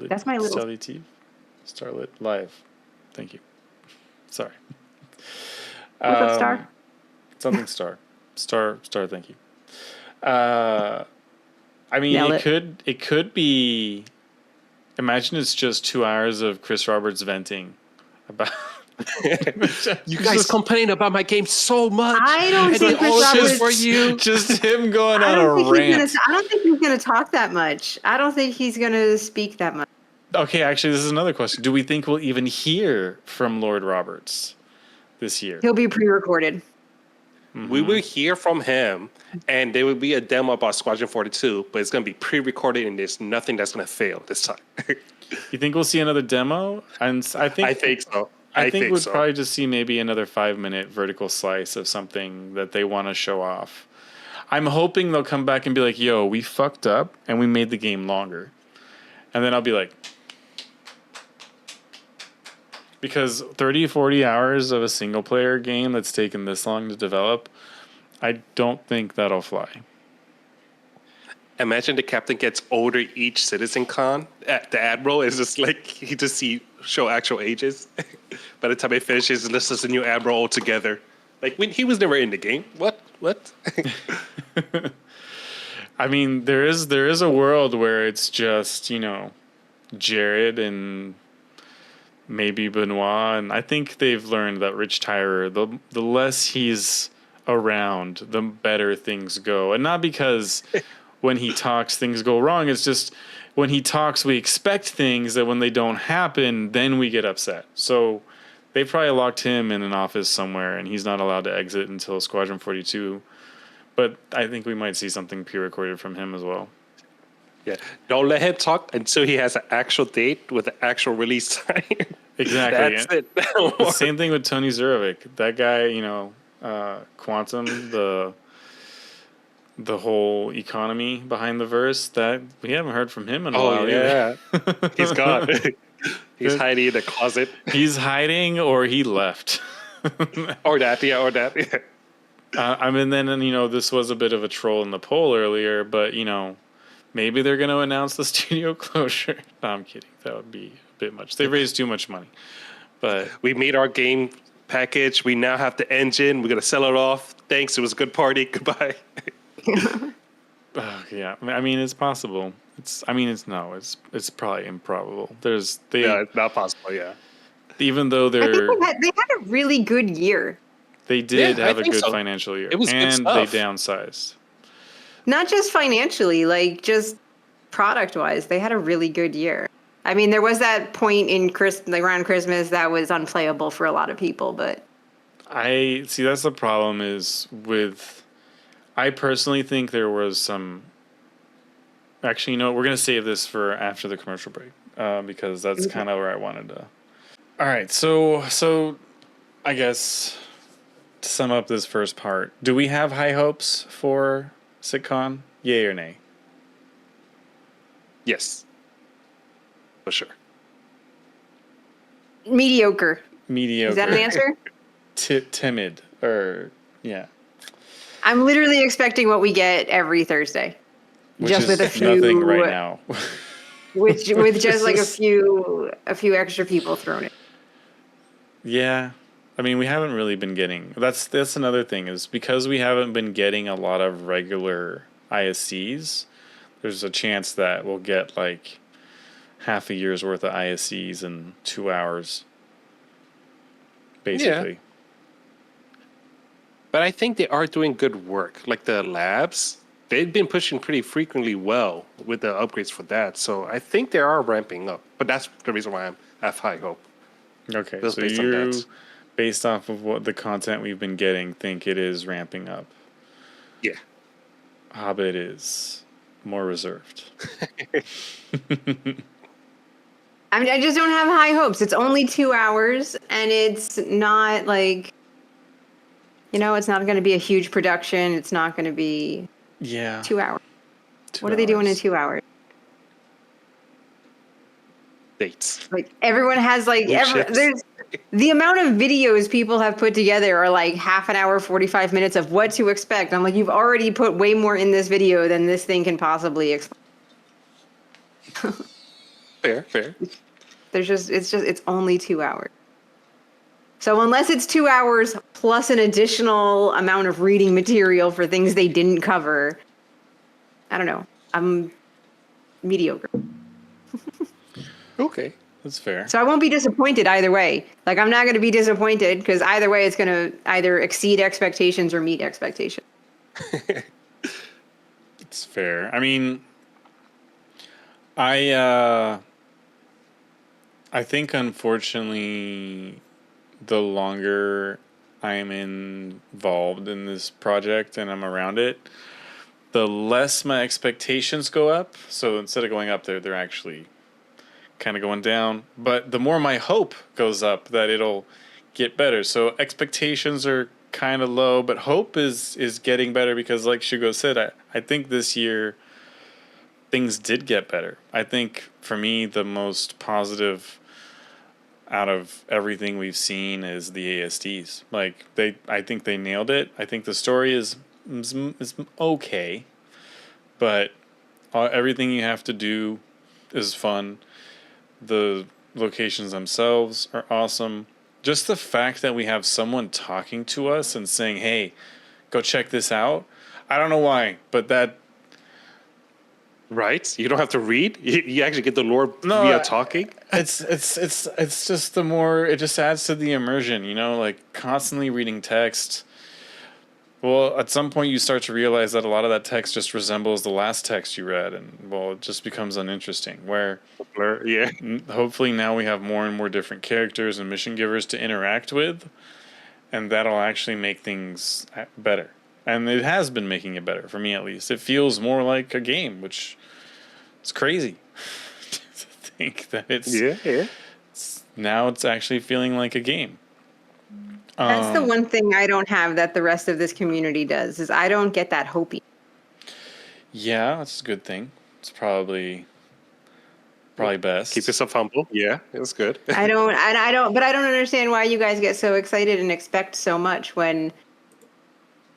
That's my little- Starlit Live. Thank you. Sorry. What's up, Star? Something star. Star. Thank you. I mean, Nailed it could be. Imagine it's just 2 hours of Chris Roberts venting about. You guys complain about my game so much. I don't and think it Chris all Roberts- is for you. Just him going I on a don't think rant. I don't think he's gonna talk that much. I don't think he's gonna speak that much. Okay, actually, this is another question. Do we think we'll even hear from Lord Roberts this year? He'll be pre-recorded. We will hear from him, and there will be a demo about Squadron 42, but it's going to be pre-recorded, and there's nothing that's going to fail this time. You think we'll see another demo? And I think so. I think we'd so. probably just see maybe another 5-minute vertical slice of something that they want to show off. I'm hoping they'll come back and be like, "Yo, we fucked up and we made the game longer," and then I'll be like. Because 30, 40 hours of a single player game that's taken this long to develop, I don't think that'll fly. Imagine the captain gets older each Citizen Con. The Admiral is just like, he just show actual ages. By the time it finishes, this is a new Admiral altogether. Like, he was never in the game. What? I mean, there is a world where it's just, Jared and maybe Benoit, and I think they've learned that Rich Tyrer, the less he's around, the better things go. And not because when he talks things go wrong, it's just when he talks we expect things that when they don't happen, then we get upset. So they probably locked him in an office somewhere and he's not allowed to exit until Squadron 42. But I think we might see something pre-recorded from him as well. Yeah, don't let him talk until he has an actual date with an actual release time. Exactly. That's it. The same thing with Tony Zurovic. That guy, Quantum, the whole economy behind the verse, that we haven't heard from him in a while either. He's gone. He's hiding in the closet. He's hiding or he left. Or that, yeah. Then this was a bit of a troll in the poll earlier, but, maybe they're going to announce the studio closure. No, I'm kidding. That would be a bit much. They raised too much money. But we made our game package. We now have the engine. We're going to sell it off. Thanks. It was a good party. Goodbye. Yeah. I mean, it's possible. It's probably improbable. It's not possible. Yeah. Even though I think they had a really good year. they did Yeah, have I a think good so. financial year. It was good and they stuff. downsized. Not just financially, like just product-wise, they had a really good year. I mean, there was that point in around Christmas that was unplayable for a lot of people, but I see that's the problem is with. I personally think there was some. Actually, we're gonna save this for after the commercial break because that's kind of where I wanted to. All right, so I guess to sum up this first part, do we have high hopes for Citcon? Yay or nay? Yes. For sure. mediocre. Mediocre. Is that an answer? Timid or yeah. I'm literally expecting what we get every Thursday. Which just is with a few nothing right now. with just like a few extra people thrown in. Yeah. I mean, we haven't really been getting... That's another thing, is because we haven't been getting a lot of regular ISCs, there's a chance that we'll get like half a year's worth of ISCs in 2 hours. Basically. Yeah. But I think they are doing good work. Like the labs, they've been pushing pretty frequently well with the upgrades for that. So I think they are ramping up. But that's the reason why I have high hope. Okay, Just so based on you that. based off of what the content we've been getting, think it is ramping up. Yeah. Hobbit is more reserved. I mean, I just don't have high hopes. It's only 2 hours, and it's not like, it's not going to be a huge production. It's not going to be Yeah. 2 hours. 2 What are they doing in hours. 2 hours? Dates. Like everyone has like Ships. there's the amount of videos people have put together are like half an hour, 45 minutes of what to expect. I'm like, you've already put way more in this video than this thing can possibly explain. Fair. It's only 2 hours. So unless it's 2 hours plus an additional amount of reading material for things they didn't cover, I don't know. I'm mediocre. Okay. That's fair. So I won't be disappointed either way. Like, I'm not going to be disappointed because either way it's going to either exceed expectations or meet expectations. It's fair. I mean, I think unfortunately the longer I am involved in this project and I'm around it, the less my expectations go up. So instead of going up, they're actually kind of going down. But the more my hope goes up that it'll get better. So expectations are kind of low, but hope is getting better because, like Shugo said, I think this year things did get better. I think for me the most positive out of everything we've seen is the ASDs. Like I think they nailed it. I think the story is okay, but everything you have to do is fun. The locations themselves are awesome. Just the fact that we have someone talking to us and saying, "Hey, go check this out." I don't know why, but that Right? You don't have to read. You actually get the lore via talking. it's just the more it just adds to the immersion, like constantly reading text. Well, at some point you start to realize that a lot of that text just resembles the last text you read, and well, it just becomes uninteresting. Where Yeah. hopefully now we have more and more different characters and mission givers to interact with, and that'll actually make things better. And it has been making it better for me, at least. It feels more like a game, which is crazy to think that Yeah. now it's actually feeling like a game. That's the one thing I don't have that the rest of this community does, is I don't get that hopey. Yeah, that's a good thing. It's probably best. Keep yourself humble. Yeah, it was good. I don't understand why you guys get so excited and expect so much when,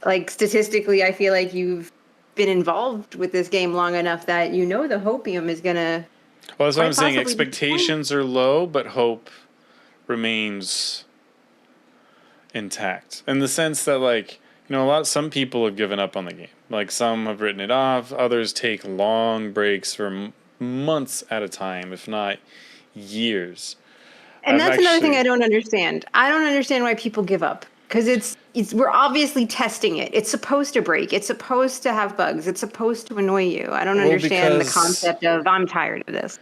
like, statistically, I feel like you've been involved with this game long enough that the hopium is gonna. Well, that's what I'm saying. possibly Expectations are low, but hope remains intact. In the sense that, like, some people have given up on the game. Like, some have written it off. Others take long breaks for months at a time, if not years. And that's another thing I don't understand. I don't understand why people give up. Because we're obviously testing it. It's supposed to break. It's supposed to have bugs. It's supposed to annoy you. I don't understand the concept of I'm tired of this.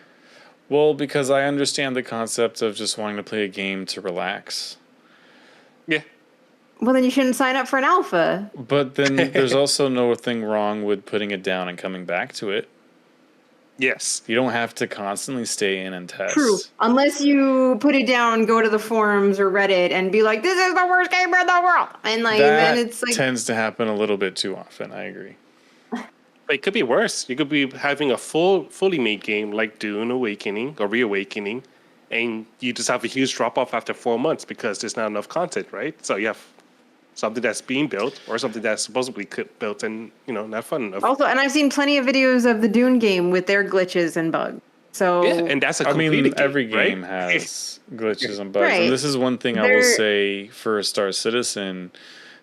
Well, because I understand the concept of just wanting to play a game to relax. Yeah. Well, then you shouldn't sign up for an alpha. But then there's also nothing wrong with putting it down and coming back to it. Yes. You don't have to constantly stay in and test. True. Unless you put it down, go to the forums or Reddit and be like, this is the worst game in the world. And then it's like tends to happen a little bit too often. I agree. But it could be worse. You could be having a fully made game like Dune Awakening or Reawakening, and you just have a huge drop off after 4 months because there's not enough content, right? So you have something that's being built or something that's supposedly built and not fun enough. Also, and I've seen plenty of videos of the Dune game with their glitches and bugs. So yeah, and that's every game right? has glitches and bugs, right. And this is one thing I will say for Star Citizen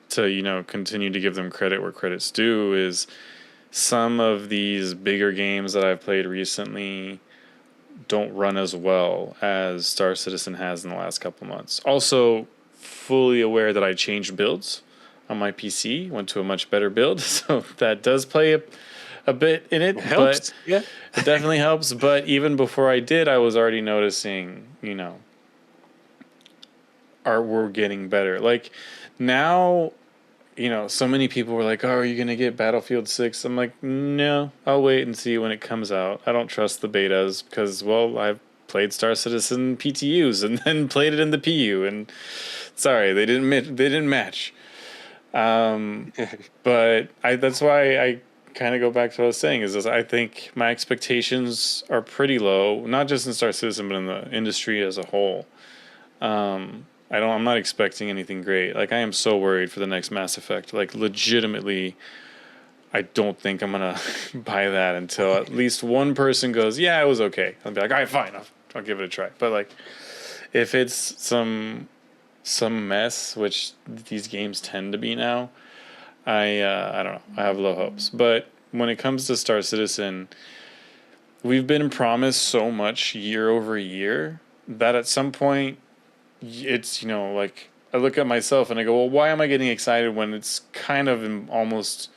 to continue to give them credit where credit's due is some of these bigger games that I've played recently don't run as well as Star Citizen has in the last couple months. Also, fully aware that I changed builds on my PC, went to a much better build, so that does play a bit in it. Helps. But yeah, it definitely helps. But even before I did, I was already noticing, were getting better. Like now, so many people were like, "Oh, are you gonna get Battlefield 6?" I'm like, "No, I'll wait and see when it comes out. I don't trust the betas because, well, I've played Star Citizen PTUs and then played it in the PU, and sorry, they didn't match." But that's why I kind of go back to what I was saying is I think my expectations are pretty low, not just in Star Citizen, but in the industry as a whole. I'm not expecting anything great. Like, I am so worried for the next Mass Effect. Like, legitimately, I don't think I'm gonna buy that until at least one person goes, "Yeah, it was okay." I'll be like, "All right, fine, I'll give it a try." But like, if it's some mess, which these games tend to be now, I don't know. I have low hopes. But when it comes to Star Citizen, we've been promised so much year over year that at some point it's, like I look at myself and I go, well, why am I getting excited when it's kind of almost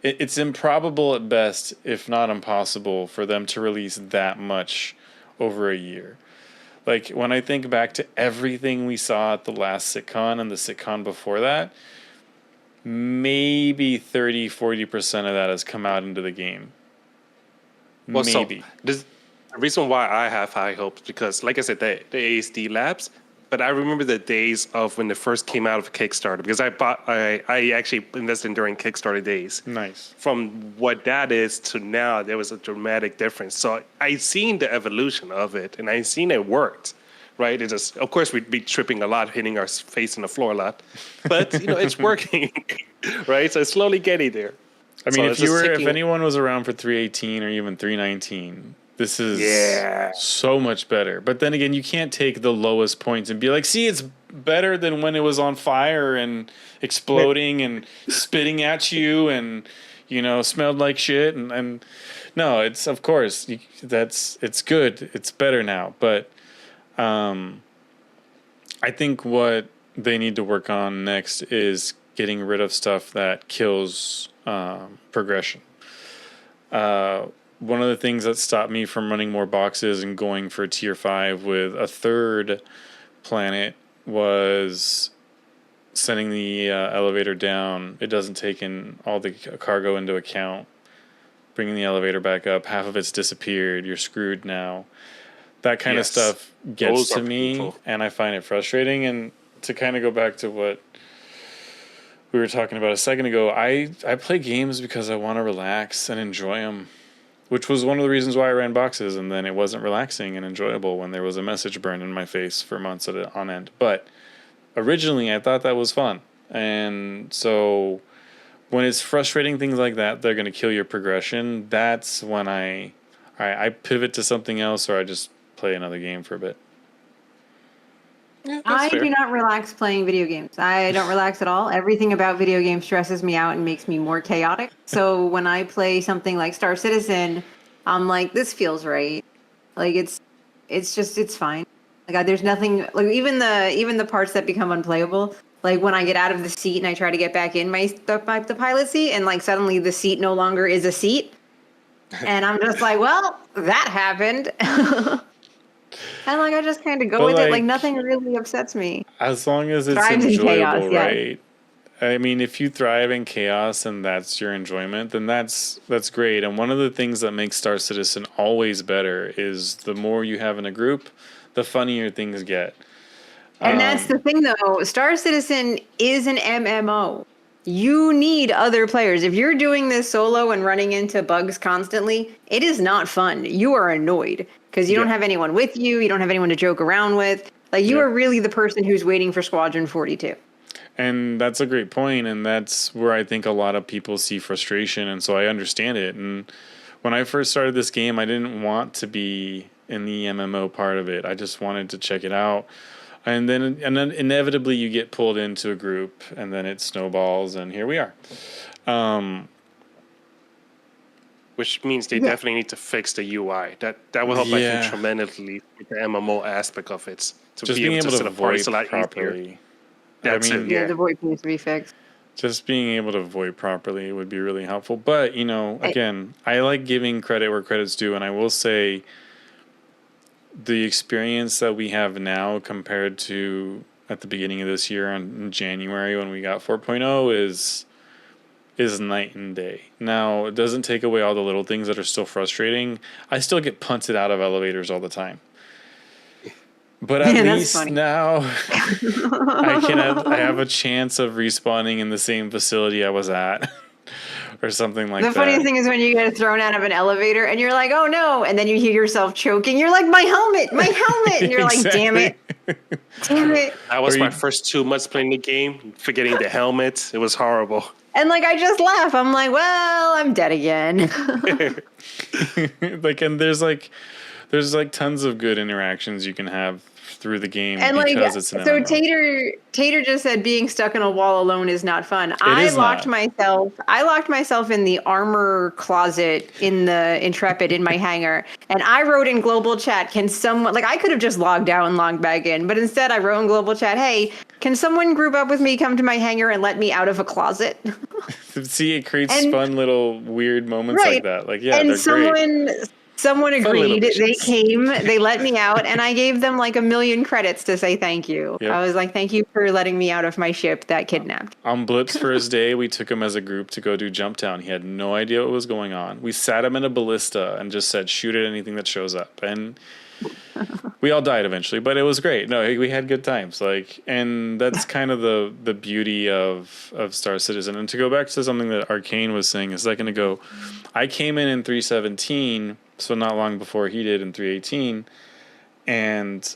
it's improbable at best, if not impossible, for them to release that much over a year. Like, when I think back to everything we saw at the last Citcon and the Citcon before that, maybe 30-40% of that has come out into the game. Well, Maybe. The reason why I have high hopes because, like I said, the ASD Labs. But I remember the days of when they first came out of Kickstarter because I actually invested during Kickstarter days. Nice. From what that is to now, there was a dramatic difference. So I seen the evolution of it, and I seen it worked. Right? It just, of course, we'd be tripping a lot, hitting our face on the floor a lot, but it's working, right? So it's slowly getting there. I mean, So if anyone was around for 318 or even 319, this is so much better. But then again, you can't take the lowest points and be like, see, it's better than when it was on fire and exploding and spitting at you and, smelled like shit. And no, it's, of course, it's good. It's better now. But I think what they need to work on next is getting rid of stuff that kills progression. One of the things that stopped me from running more boxes and going for tier 5 with a third planet was sending the elevator down. It doesn't take in all the cargo into account. Bringing the elevator back up, half of it's disappeared. You're screwed now. That kind of stuff gets to me, and I find it frustrating. And to kind of go back to what we were talking about a second ago, I play games because I want to relax and enjoy them, which was one of the reasons why I ran boxes, and then it wasn't relaxing and enjoyable when there was a message burned in my face for months on end. But originally, I thought that was fun. And so when it's frustrating things like that, they're going to kill your progression. That's when I pivot to something else, or I just play another game for a bit. Yeah, I do not relax playing video games. I don't relax at all. Everything about video games stresses me out and makes me more chaotic. So when I play something like Star Citizen, I'm like, this feels right. Like it's fine. Like there's nothing like even the parts that become unplayable. Like when I get out of the seat and I try to get back in the pilot seat, and like suddenly the seat no longer is a seat, and I'm just like, well, that happened. And like I just kind of go with it. Like nothing really upsets me. As long as it's enjoyable, right? I mean, if you thrive in chaos and that's your enjoyment, then that's great. And one of the things that makes Star Citizen always better is the more you have in a group, the funnier things get. And that's the thing, though. Star Citizen is an MMO. You need other players. If you're doing this solo and running into bugs constantly, it is not fun. You are annoyed because you don't have anyone with you. You don't have anyone to joke around with. Like you are really the person who's waiting for Squadron 42. And that's a great point, and that's where I think a lot of people see frustration, and so I understand it. And when I first started this game, I didn't want to be in the MMO part of it. I just wanted to check it out. And then inevitably you get pulled into a group, and then it snowballs, and here we are. Which means they definitely need to fix the UI. That will help, I think, tremendously with the MMO aspect of it. To just be being able to VoIP properly. That's it. Yeah, the VoIP needs to be fixed. Just being able to VoIP properly would be really helpful. But, again, I like giving credit where credit's due, and I will say the experience that we have now compared to at the beginning of this year in January when we got 4.0 is night and day. Now, it doesn't take away all the little things that are still frustrating. I still get punted out of elevators all the time. But at least now I have a chance of respawning in the same facility I was at or something like that. The funniest thing is when you get thrown out of an elevator and you're like, oh no, and then you hear yourself choking. You're like, my helmet. And you're like, damn it. That was my first 2 months playing the game, forgetting the helmet. It was horrible. And like, I just laugh. I'm like, well, I'm dead again. And there's tons of good interactions you can have through the game and because it's an MMO. Tater just said being stuck in a wall alone is not fun. I locked myself in the armor closet in the Intrepid in my hangar, and I wrote in global chat, can someone, like, I could have just logged out and logged back in, but instead I wrote in global chat, hey, can someone group up with me, come to my hangar and let me out of a closet? See, it creates fun little weird moments like that. Like, yeah, and they're great. Someone agreed. They came, they let me out, and I gave them like 1 million credits to say thank you. Yep. I was like, thank you for letting me out of my ship that kidnapped. On Blip's first day, we took him as a group to go do Jump Town. He had no idea what was going on. We sat him in a ballista and just said, shoot at anything that shows up. And we all died eventually, but it was great. No, we had good times. And that's kind of the beauty of Star Citizen. And to go back to something that Arcane was saying a second ago, I came in 317, so not long before he did in 318, and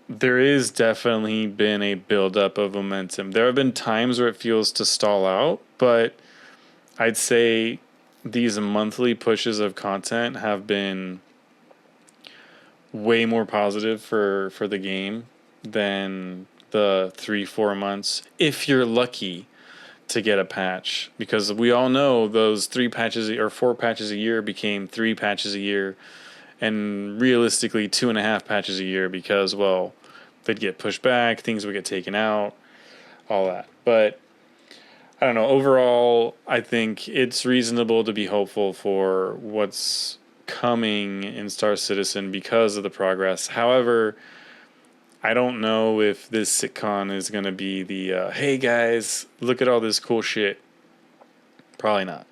there is definitely been a buildup of momentum. There have been times where it feels to stall out, but I'd say these monthly pushes of content have been way more positive for the game than the 3-4 months, if you're lucky to get a patch, because we all know those 3 patches or 4 patches a year became 3 patches a year, and realistically 2.5 patches a year, because, well, they'd get pushed back, things would get taken out, all that. But I don't know, overall I think it's reasonable to be hopeful for what's coming in Star Citizen because of the progress. However, I don't know if this Citcon is going to be the, hey guys, look at all this cool shit. Probably not.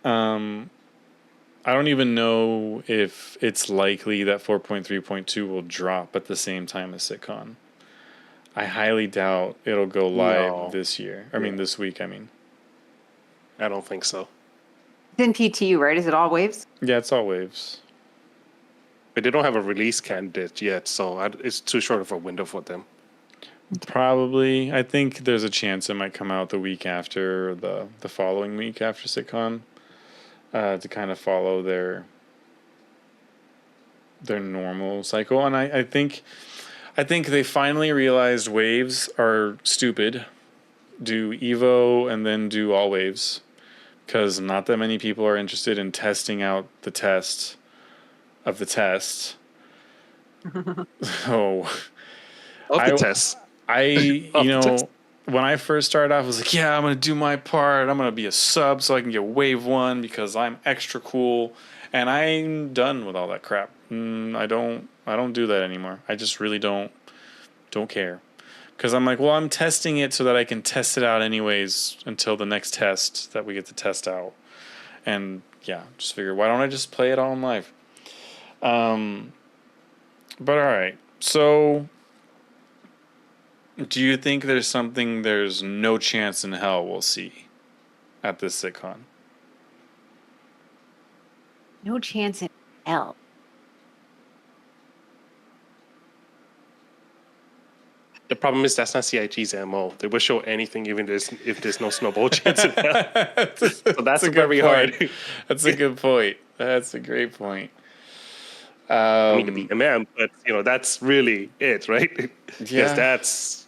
I don't even know if it's likely that 4.3.2 will drop at the same time as Citcon. I highly doubt it'll go live this year. This week, I don't think so. It's in PTU, right? Is it all waves? Yeah, it's all waves. But they don't have a release candidate yet, so it's too short of a window for them. Probably. I think there's a chance it might come out the week after, or the following week after Citcon, to kind of follow their normal cycle. And I think they finally realized waves are stupid. Do Evo and then do all waves, because not that many people are interested in testing out the test of the test. So when I first started off, I was like, yeah, I'm going to do my part. I'm going to be a sub so I can get wave 1 because I'm extra cool. And I'm done with all that crap. I don't do that anymore. I just really don't care. Because I'm like, well, I'm testing it so that I can test it out anyways until the next test that we get to test out. And yeah, just figure, why don't I just play it all in live? But all right. So do you think there's something there's no chance in hell we'll see at this Citcon? No chance in hell. The problem is that's not CIG's MO. They will show anything even if there's no snowball chance in hell. So that's very hard. That's a good point. That's a great point. I mean, to be a man, but that's really it, right? Yeah, that's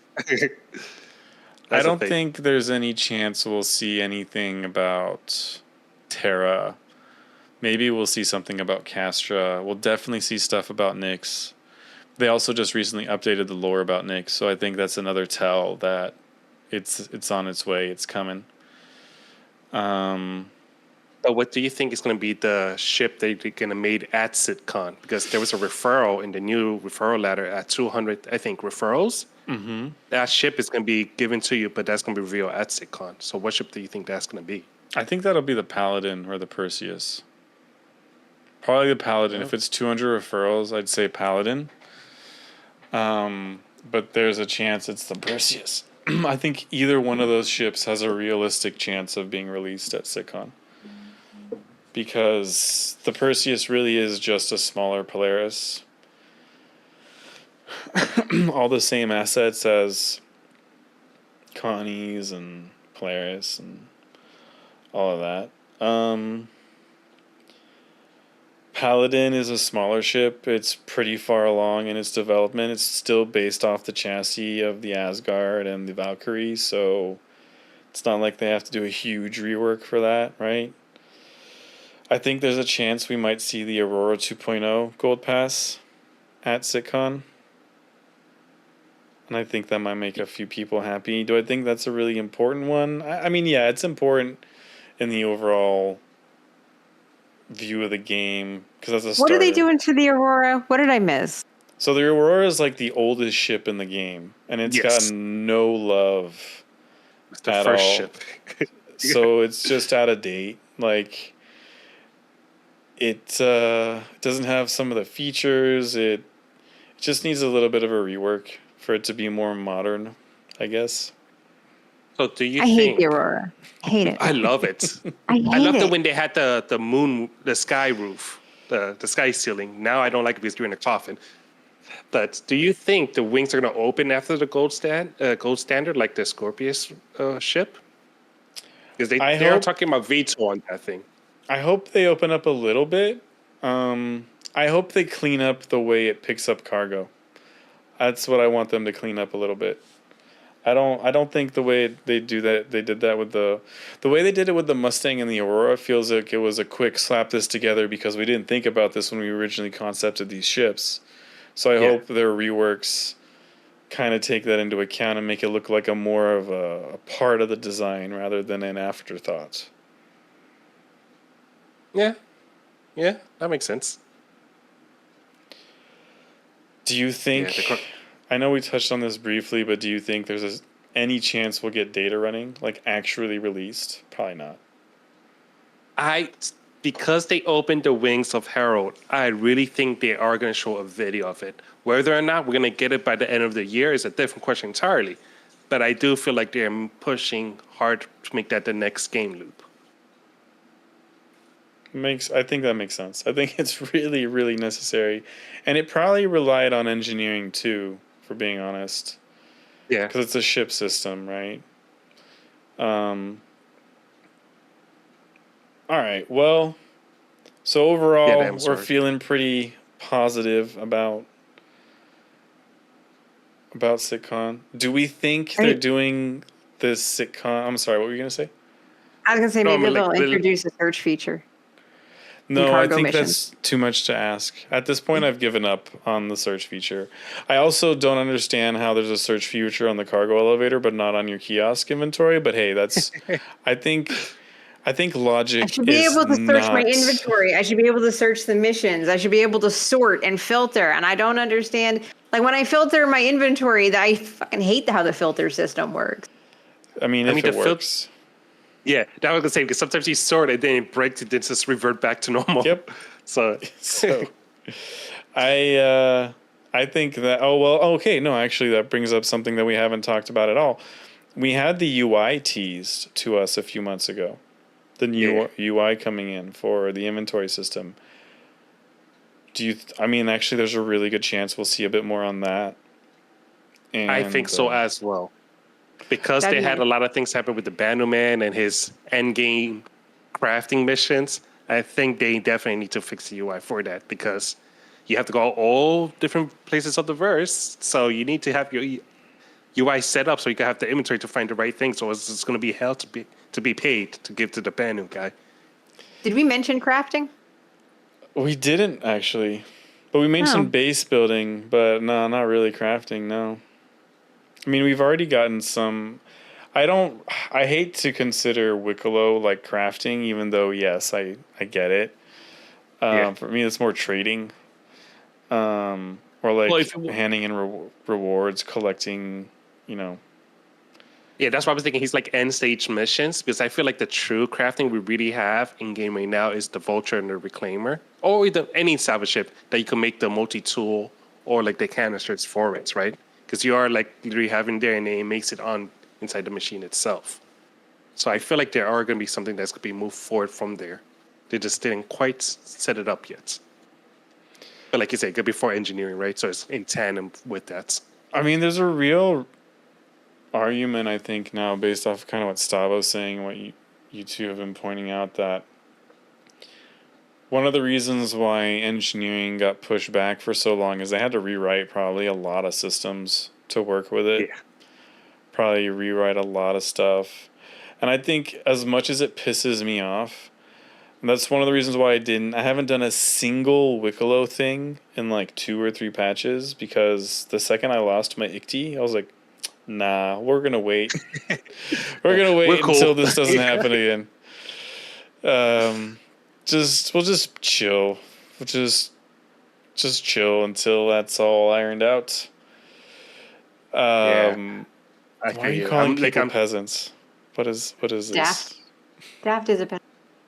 I don't think there's any chance we'll see anything about Terra. Maybe we'll see something about Castra. We'll definitely see stuff about Nyx. They also just recently updated the lore about Nyx, so I think that's another tell that it's on its way. It's coming. But what do you think is going to be the ship they're going to made at Citcon? Because there was a referral in the new referral letter at 200, I think, referrals. Mm-hmm. That ship is going to be given to you, but that's going to be revealed at Citcon. So what ship do you think that's going to be? I think that'll be the Paladin or the Perseus. Probably the Paladin. Yeah. If it's 200 referrals, I'd say Paladin. But there's a chance it's the Perseus. I think either one of those ships has a realistic chance of being released at Citcon. Because the Perseus really is just a smaller Polaris. All the same assets as Connie's and Polaris and all of that. Paladin is a smaller ship. It's pretty far along in its development. It's still based off the chassis of the Asgard and the Valkyrie, so it's not like they have to do a huge rework for that, right? I think there's a chance we might see the Aurora 2.0 Gold Pass at Citcon. And I think that might make a few people happy. Do I think that's a really important one? I mean, yeah, it's important in the overall view of the game because that's a What starter. are they doing to the Aurora? What did I miss? So the Aurora is like the oldest ship in the game, and it's gotten no love It's the at first all. ship. So it's just out of date. Like it doesn't have some of the features. It just needs a little bit of a rework for it to be more modern, I guess. So do you I think... hate the Aurora. I hate it. I love it. I hate I loved it. it when they had the moon, the sky roof, the sky ceiling. Now I don't like it because you're in a coffin. But do you think the wings are going to open after the gold standard, like the Scorpius ship? Because they're talking about veto on that thing. I hope they open up a little bit. I hope they clean up the way it picks up cargo. That's what I want them to clean up a little bit. I don't think the way they did that with the way they did it with the Mustang and the Aurora feels like it was a quick slap this together because we didn't think about this when we originally concepted these ships. So I hope their reworks kind of take that into account and make it look like a more of a part of the design rather than an afterthought. Yeah, that makes sense. Do you think? I know we touched on this briefly, but do you think there's any chance we'll get data running, like actually released? Probably not. Because they opened the wings of Harold, I really think they are going to show a video of it. Whether or not we're going to get it by the end of the year is a different question entirely. But I do feel like they're pushing hard to make that the next game loop. I think that makes sense. I think it's really, really necessary. And it probably relied on engineering too, for being honest. Yeah. Because it's a ship system, right? All right. Well, so overall, we're feeling pretty positive about Citcon. Do we think they're doing this Citcon? I'm sorry, what were you going to say? I was going to say maybe they'll introduce a search feature. No, I think that's too much to ask. At this point, I've given up on the search feature. I also don't understand how there's a search feature on the cargo elevator, but not on your kiosk inventory. But hey, that's. I think logic. I should be able to search my inventory. I should be able to search the missions. I should be able to sort and filter. And I don't understand. Like when I filter my inventory, I fucking hate how the filter system works. I mean, if it works. Yeah, that was gonna say because sometimes you sort it, then it breaks it, then just revert back to normal. Yep. So I think that okay, no, actually that brings up something that we haven't talked about at all. We had the UI teased to us a few months ago. The new UI coming in for the inventory system. Actually there's a really good chance we'll see a bit more on that. And I think so as well. Because they had a lot of things happen with the Bannerman and his endgame crafting missions, I think they definitely need to fix the UI for that because you have to go all different places of the verse. So you need to have your UI set up so you can have the inventory to find the right thing. So it's going to be hell to be paid to give to the Banner guy. Did we mention crafting? We didn't actually, but we mentioned base building, but no, not really crafting. No. I mean, we've already gotten some. I hate to consider Wicklow like crafting, even though yes, I get it. For me, it's more trading. or like Well, if it, handing in rewards, collecting, you know. yeah, that's why I was thinking he's like end stage missions, because I feel like the true crafting we really have in game right now is the Vulture and the Reclaimer, or any salvage ship that you can make the multi tool or like the canisters for it, right? Because you are like literally having there, and it makes it on inside the machine itself. So I feel like there are going to be something that's going to be moved forward from there. They just didn't quite set it up yet. But like you said, good before engineering, right? So it's in tandem with that. I mean, there's a real argument, I think, now based off kind of what Stavo's saying, what you two have been pointing out, that one of the reasons why engineering got pushed back for so long is they had to rewrite probably a lot of systems to work with it. Yeah. Probably rewrite a lot of stuff. And I think as much as it pisses me off, that's one of the reasons why I haven't done a single Wicklow thing in like 2 or 3 patches, because the second I lost my Ikti, I was like, nah, we're going to wait. We're going to wait Cool. until this doesn't happen again. We'll just chill. We'll just chill until that's all ironed out. Yeah. I Why are you calling people peasants? What is this? Daft. Daft is a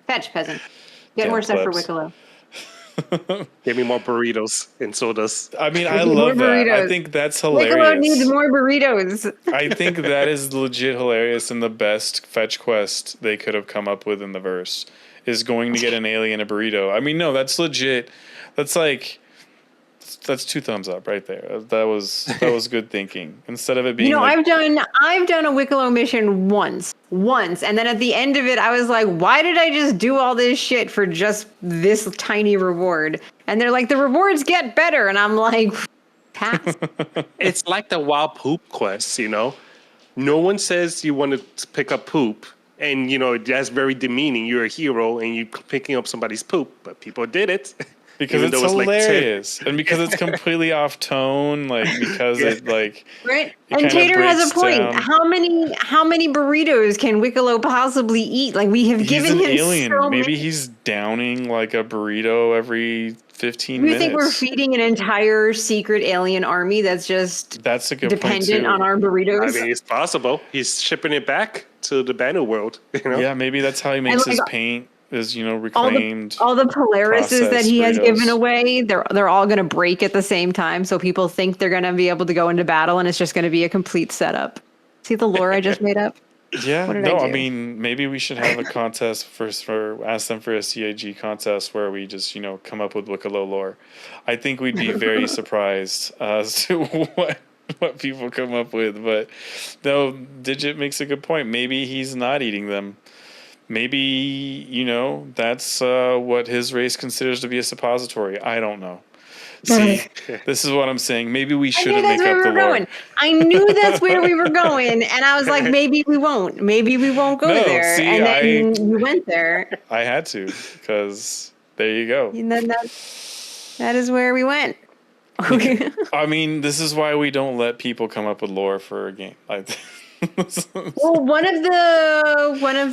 fetch peasant. Get Damn more stuff for plebs. Wicklow. Give me more burritos and sodas. I mean, I More love that. I burritos. think that's Wicklow needs hilarious. more burritos. I think that is legit hilarious, and the best fetch quest they could have come up with in the verse is going to get an alien a burrito. I mean, no, that's legit. That's like, that's 2 thumbs up right there. That was good thinking. Instead of it being, I've done a Wicklow mission once, and then at the end of it, I was like, why did I just do all this shit for just this tiny reward? And they're like, the rewards get better, and I'm like, pass. It's like the wild poop quest, No one says you want to pick up poop, and that's very demeaning. You're a hero, and you're picking up somebody's poop, but people did it. because it's hilarious, and because it's completely off tone, like because it like right. And Tater has a point. Down. How many burritos can Wicklow possibly eat? Like we have given him alien. So maybe many. He's downing like a burrito every 15 minutes. You think we're feeding an entire secret alien army that's a good dependent on our burritos? I mean, it's possible. He's shipping it back to the Banu world. Yeah, maybe that's how he makes his paint. Is reclaimed. All the Polarises that he has given away, they're all going to break at the same time. So people think they're going to be able to go into battle, and it's just going to be a complete setup. See the lore I just made up? Yeah, I mean, maybe we should have a contest first, or ask them for a CIG contest where we just come up with Wicklow lore. I think we'd be very surprised as to what people come up with. But no, Digit makes a good point. Maybe he's not eating them. Maybe, that's what his race considers to be a suppository. I don't know. See, this is what I'm saying. Maybe we shouldn't make up the lore. I knew that's where we were going. And I was like, maybe we won't. Maybe we won't go there. See, and then you went there. I had to, because there you go. And then that is where we went. I mean, this is why we don't let people come up with lore for a game. Well, one of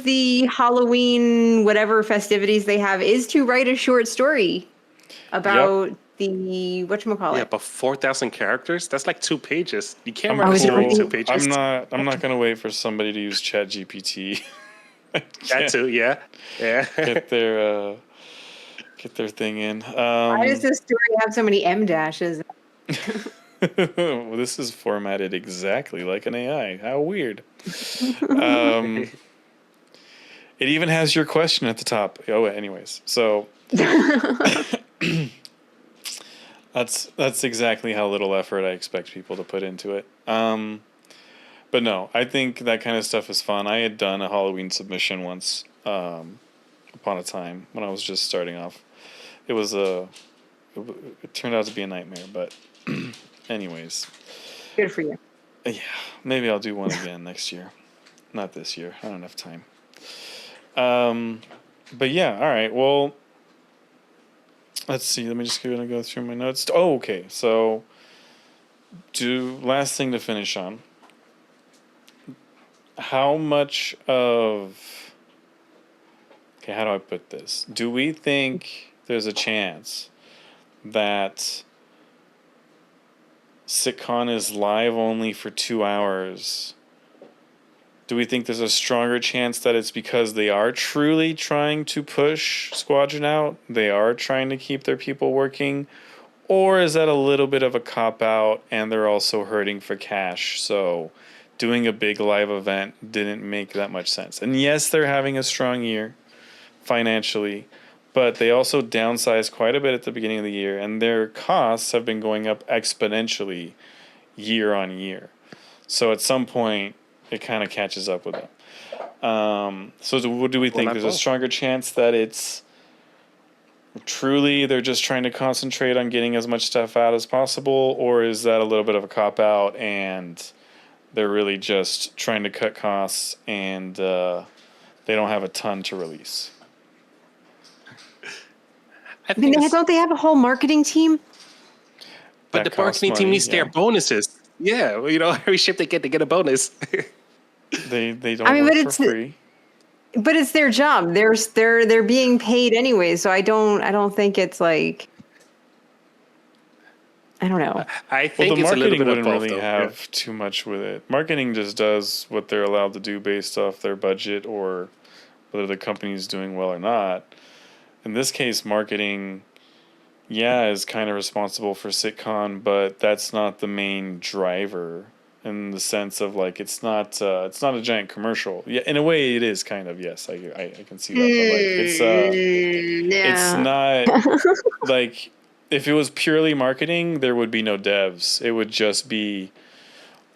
the Halloween whatever festivities they have is to write a short story about the whatchamacallit. Yeah, but 4,000 characters? That's like 2 pages. You can't write a story in 2 pages. I'm not gonna wait for somebody to use ChatGPT. That too, yeah. Get their thing in. Why does this story have so many M dashes? Well, this is formatted exactly like an AI. How weird. It even has your question at the top. Oh, anyways. So that's exactly how little effort I expect people to put into it. But no, I think that kind of stuff is fun. I had done a Halloween submission once upon a time when I was just starting off. It turned out to be a nightmare, but anyways. Good for you. Yeah, maybe I'll do one again next year. Not this year. I don't have time. But yeah, all right. Well, let's see. Let me just go through my notes. Oh, okay. So, last thing to finish on. How much of... Okay, how do I put this? Do we think there's a chance that Citcon is live only for 2 hours. Do we think there's a stronger chance that it's because they are truly trying to push Squadron out? They are trying to keep their people working? Or is that a little bit of a cop out and they're also hurting for cash? So doing a big live event didn't make that much sense. And yes, they're having a strong year financially, but they also downsized quite a bit at the beginning of the year, and their costs have been going up exponentially year on year. So at some point, it kind of catches up with them. So do we think there's a stronger chance that it's truly they're just trying to concentrate on getting as much stuff out as possible, or is that a little bit of a cop out and they're really just trying to cut costs and they don't have a ton to release? I I mean, think don't they have a whole marketing team? but That the marketing costs team money, needs their yeah. bonuses. Yeah, well, you know, every ship they get a bonus. They don't I mean, work but for it's free. but it's their job. They're being paid anyway. So I don't think it's like, I don't know. I Well, think the it's a little marketing bit of wouldn't both, really though. have too much with it. Marketing just does what they're allowed to do based off their budget or whether the company's doing well or not. In this case, marketing, yeah, is kind of responsible for Citcon, but that's not the main driver in the sense of like it's not a giant commercial. Yeah, in a way it is kind of, yes, I can see that, but like it's Yeah. not like if it was purely marketing, there would be no devs. It would just be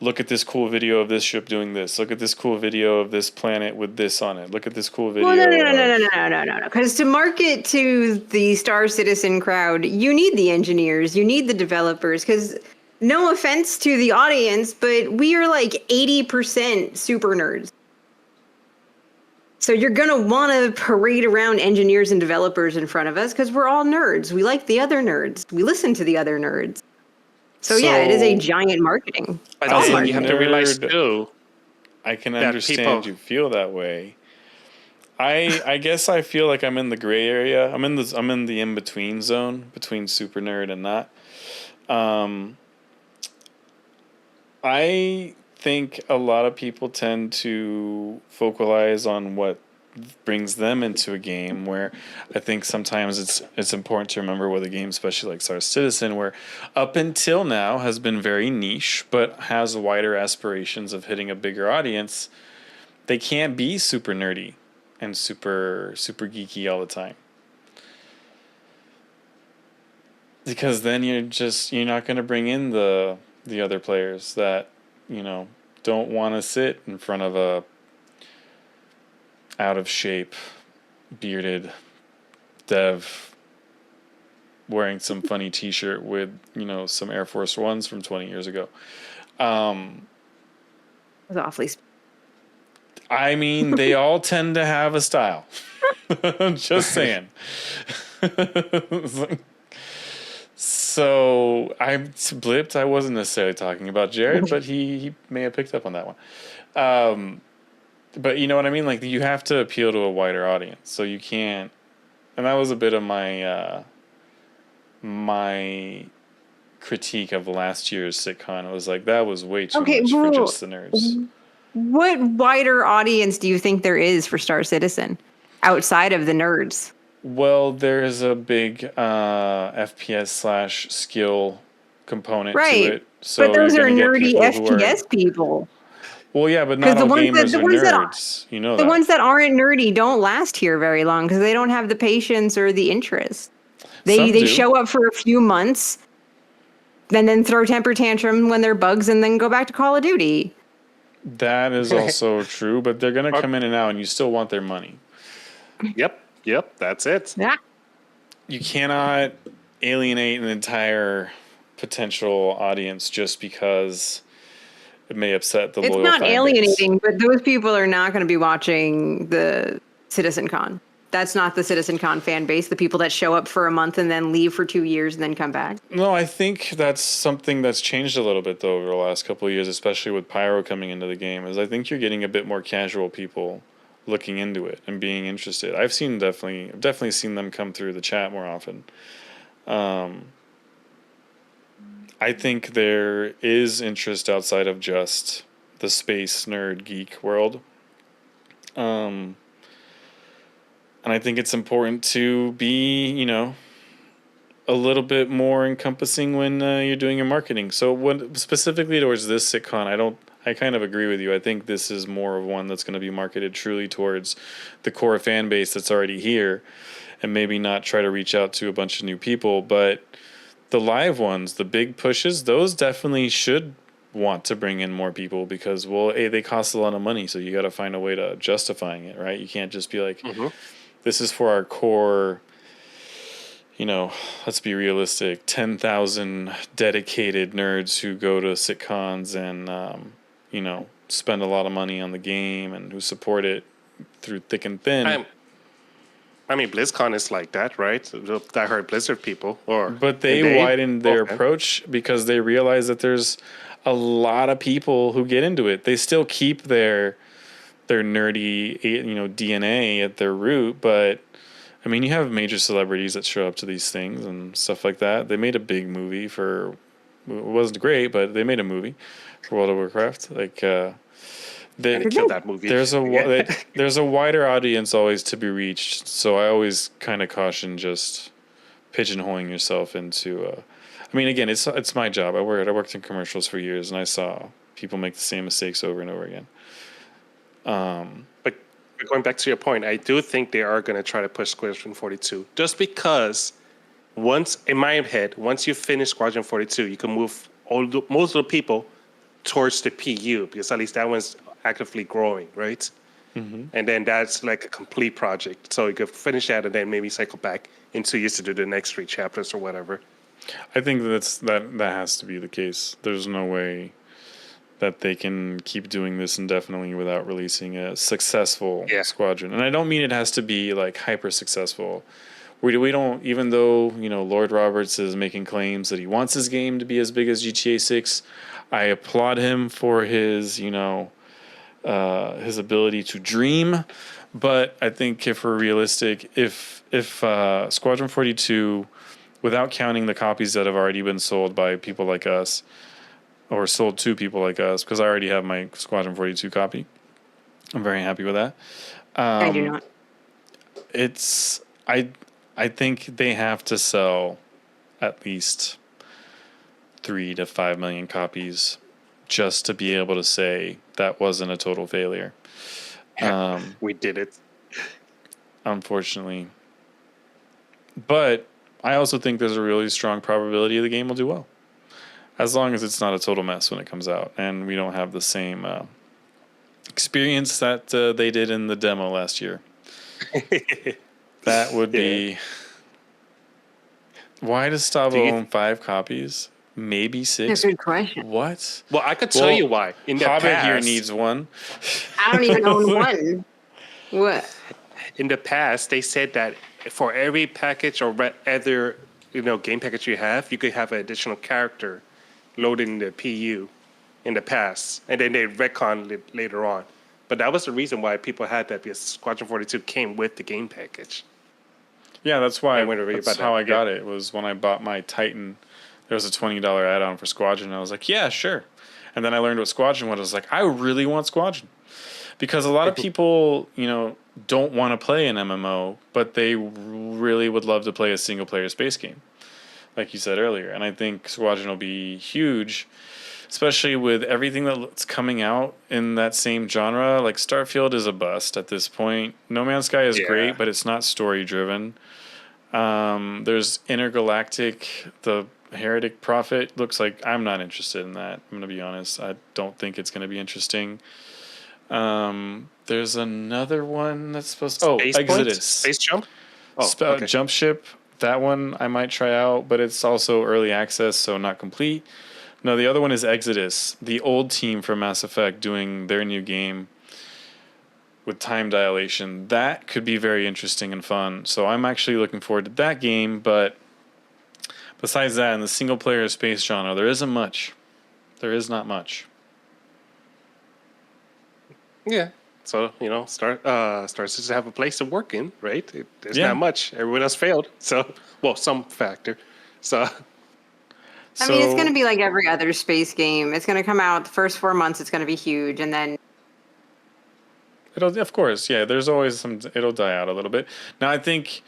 look at this cool video of this ship doing this. Look at this cool video of this planet with this on it. Look at this cool video. Well, no, no, no, no, of... no, no, no, no, no. Because to market to the Star Citizen crowd, you need the engineers, you need the developers. Because no offense to the audience, but we are like 80% super nerds. So you're going to want to parade around engineers and developers in front of us because we're all nerds. We like the other nerds. We listen to the other nerds. So yeah, it is a giant marketing. But It's all then a you have to marketing. realize nerd, too I can that understand people. you feel that way. I guess I feel like I'm in the gray area. I'm in the in between zone between super nerd and not. I think a lot of people tend to focalize on what brings them into a game, where I think sometimes it's important to remember with a game, especially like Star Citizen, where up until now has been very niche but has wider aspirations of hitting a bigger audience. They can't be super nerdy and super geeky all the time, because then you're not going to bring in the other players that don't want to sit in front of a out of shape bearded dev wearing some funny t-shirt with some Air Force Ones from 20 years ago. It was awfully. I mean, they all tend to have a style. Just saying. So I blipped. I wasn't necessarily talking about Jared, but he may have picked up on that one. But you know what I mean? Like, you have to appeal to a wider audience. So you can't. And that was a bit of my my critique of last year's Citcon. It was like, that was way too much for just the nerds. What wider audience do you think there is for Star Citizen outside of the nerds? Well, there's a big FPS / skill component to Right. it. So But those you're are going to get nerdy people who are. FPS people. Well, yeah, but Because not all gamers are nerds. You know the that. ones that aren't nerdy don't last here very long because they don't have the patience or the interest. Some They do. show up for a few months, and then throw temper tantrum when they're bugs, and then go back to Call of Duty. That is also true, but they're going to come in and out, and you still want their money. Yep, that's it. Yeah. You cannot alienate an entire potential audience just because it may upset the It's loyal not fan base. alienating, but those people are not going to be watching the CitizenCon. That's not the CitizenCon fan base, the people that show up for a month and then leave for 2 years and then come back. No, I think that's something that's changed a little bit, though, over the last couple of years, especially with Pyro coming into the game, is I think you're getting a bit more casual people looking into it and being interested. I've definitely seen them come through the chat more often. I think there is interest outside of just the space nerd geek world. And I think it's important to be, a little bit more encompassing when you're doing your marketing. So when specifically towards this Citcon, I kind of agree with you. I think this is more of one that's going to be marketed truly towards the core fan base that's already here, and maybe not try to reach out to a bunch of new people. But the live ones, the big pushes, those definitely should want to bring in more people because, well, they cost a lot of money, so you got to find a way to justifying it, right? You can't just be like, this is for our core, let's be realistic, 10,000 dedicated nerds who go to Citcons and, spend a lot of money on the game and who support it through thick and thin. I mean, BlizzCon is like that, right? The diehard Blizzard people. But they widened their approach because they realize that there's a lot of people who get into it. They still keep their nerdy, DNA at their root, but I mean, you have major celebrities that show up to these things and stuff like that. They made a big movie it wasn't great, but they made a movie for World of Warcraft. Like, they killed that movie. There's a wider audience always to be reached. So I always kind of caution just pigeonholing yourself into. I mean, again, it's my job. I worked in commercials for years, and I saw people make the same mistakes over and over again. But going back to your point, I do think they are going to try to push Squadron 42, just because once you finish Squadron 42, you can move most of the people towards the PU, because at least that one's actively growing, right? Mm-hmm. And then that's like a complete project. So you could finish that and then maybe cycle back in 2 years to do the next 3 chapters or whatever. I think that has to be the case. There's no way that they can keep doing this indefinitely without releasing a successful squadron. And I don't mean it has to be like hyper successful. We don't, even though, Lord Roberts is making claims that he wants his game to be as big as GTA 6, I applaud him for his, his ability to dream. But I think if we're realistic, if Squadron 42, without counting the copies that have already been sold by people like us, or sold to people like us, because I already have my Squadron 42 copy. I'm very happy with that. I do not. I think they have to sell at least 3 to 5 million copies just to be able to say that wasn't a total failure. We did it. Unfortunately. But I also think there's a really strong probability the game will do well. As long as it's not a total mess when it comes out and we don't have the same experience that they did in the demo last year. That would be... Why does Stavo own 5 copies? Maybe 6? That's a good question. What? Well, I could tell you why. In the Hobbit past, here needs one. I don't even own one. What? In the past, they said that for every package or other game package you could have an additional character loaded in the PU in the past, and then they retconned it later on. But that was the reason why people had that, because Squadron 42 came with the game package. Yeah, that's why. That's how I got it. Was when I bought my Titan. There was a $20 add-on for Squadron. And I was like, yeah, sure. And then I learned what Squadron was. I was like, I really want Squadron, because a lot of people, don't want to play an MMO, but they really would love to play a single-player space game, like you said earlier. And I think Squadron will be huge, especially with everything that's coming out in that same genre. Like Starfield is a bust at this point. No Man's Sky is great, but it's not story-driven. There's Intergalactic, the Heretic Prophet. Looks like I'm not interested in that. I'm going to be honest. I don't think it's going to be interesting. There's another one that's supposed to... Space Exodus. Point? Space Jump? Okay. Jump Ship. That one I might try out, but it's also early access, so not complete. No, the other one is Exodus, the old team from Mass Effect doing their new game with time dilation. That could be very interesting and fun. So I'm actually looking forward to that game, but besides that, in the single-player space genre, there isn't much. There is not much. Yeah. So, Star Citizen have a place to work in, right? There's not much. Everyone else failed. So, some factor. So I mean, it's going to So be like every other space game. It's going to come out the first 4 months. It's going to be huge, and then it'll, of course, yeah. There's always some. It'll die out a little bit. Now, I think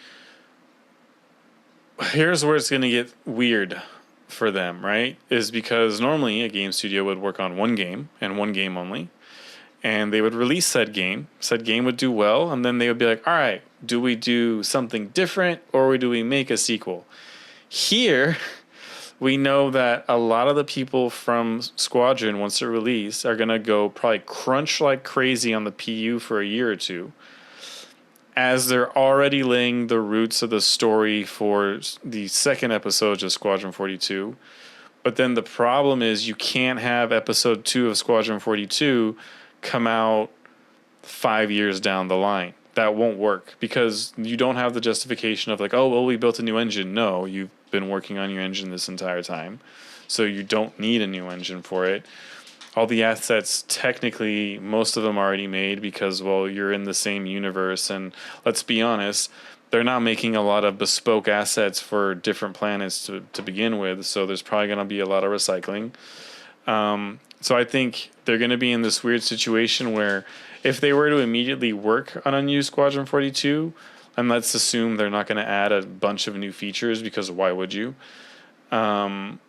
here's where it's going to get weird for them, right? Is because normally a game studio would work on one game and one game only, and they would release said game. Said game would do well, and then they would be like, "All right, do we do something different, or do we make a sequel?" Here, we know that a lot of the people from Squadron, once they're released, are going to go probably crunch like crazy on the PU for a year or two, as they're already laying the roots of the story for the second episode of Squadron 42. But then the problem is you can't have episode 2 of Squadron 42 come out 5 years down the line. That won't work because you don't have the justification of like, oh, well, we built a new engine. No, you've been working on your engine this entire time. So you don't need a new engine for it. All the assets, technically, most of them are already made because, well, you're in the same universe. And let's be honest, they're not making a lot of bespoke assets for different planets to begin with. So there's probably going to be a lot of recycling. So I think they're going to be in this weird situation where if they were to immediately work on a new Squadron 42, and let's assume they're not going to add a bunch of new features because why would you? And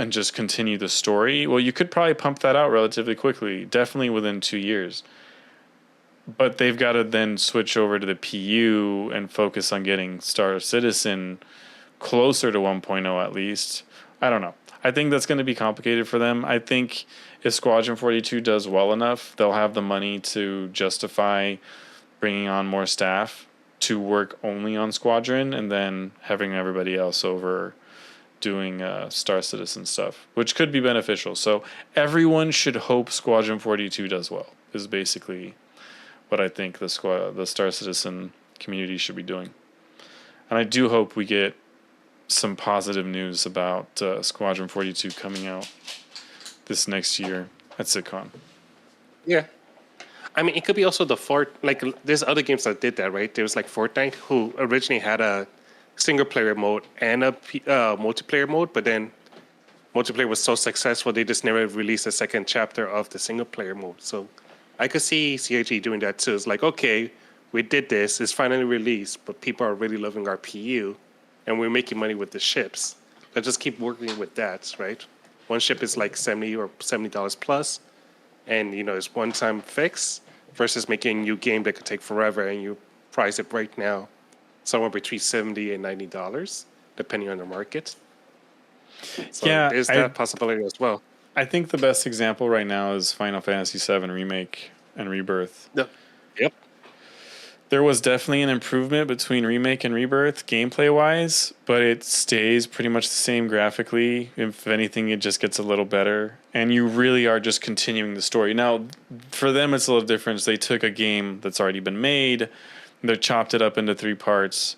just continue the story. Well, you could probably pump that out relatively quickly, definitely within 2 years. But they've got to then switch over to the PU and focus on getting Star Citizen closer to 1.0 at least. I don't know. I think that's going to be complicated for them. I think if Squadron 42 does well enough, they'll have the money to justify bringing on more staff to work only on Squadron and then having everybody else over doing Star Citizen stuff, which could be beneficial. So everyone should hope Squadron 42 does well, is basically what I think the Star Citizen community should be doing. And I do hope we get some positive news about Squadron 42 coming out this next year at Citcon. Yeah. I mean, it could be also like, there's other games that did that, right? There was like Fortnite, who originally had a single player mode and a multiplayer mode, but then multiplayer was so successful, they just never released a second chapter of the single player mode. So I could see CIG doing that too. It's like, okay, we did this, it's finally released, but people are really loving our PU, and we're making money with the ships. Let's just keep working with that, right? One ship is like $70 plus, and it's one-time fix versus making a new game that could take forever, and you price it right now somewhere between $70 and $90, depending on the market. So Yeah, there's that possibility as well. I think the best example right now is Final Fantasy VII Remake and Rebirth. Yep. There was definitely an improvement between Remake and Rebirth gameplay-wise, but it stays pretty much the same graphically. If anything, it just gets a little better. And you really are just continuing the story. Now, for them, it's a little different. They took a game that's already been made, they chopped it up into 3 parts,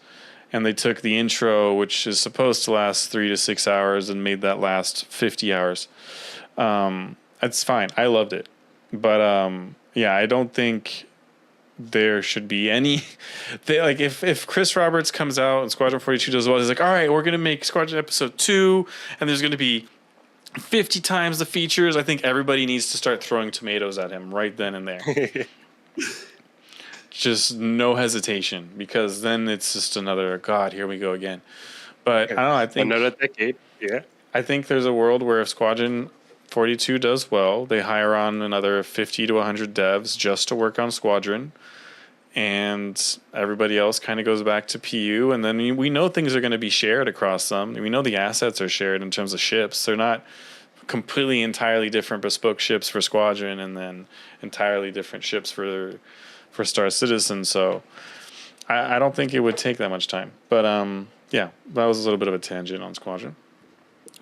and they took the intro, which is supposed to last 3 to 6 hours, and made that last 50 hours. That's fine. I loved it. But, yeah, I don't think there should be any like if Chris Roberts comes out and Squadron 42 does well, he's like, all right, we're gonna make Squadron episode 2 and there's gonna be 50 times the features. I think everybody needs to start throwing tomatoes at him right then and there. Just no hesitation, because then it's just another, God, here we go again. But I don't know, I think another decade. Yeah, I think there's a world where if Squadron 42 does well, they hire on another 50 to 100 devs just to work on Squadron, and everybody else kind of goes back to PU, and then we know things are going to be shared across them. We know the assets are shared in terms of ships. They're not completely entirely different bespoke ships for Squadron and then entirely different ships for Star Citizen. So I don't think it would take that much time. But yeah, that was a little bit of a tangent on Squadron.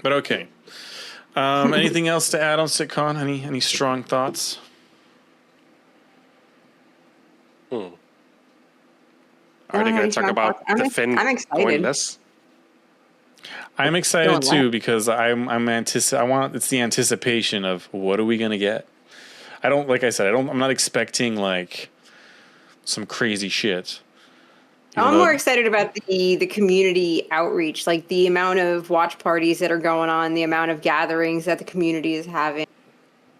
But okay. Anything else to add on Citcon? Any strong thoughts? Are they going to talk about the Finn I'm excited. going less? I'm excited too, because it's the anticipation of what are we going to get. I'm not expecting like some crazy shit. I'm more excited about the community outreach, like the amount of watch parties that are going on, the amount of gatherings that the community is having.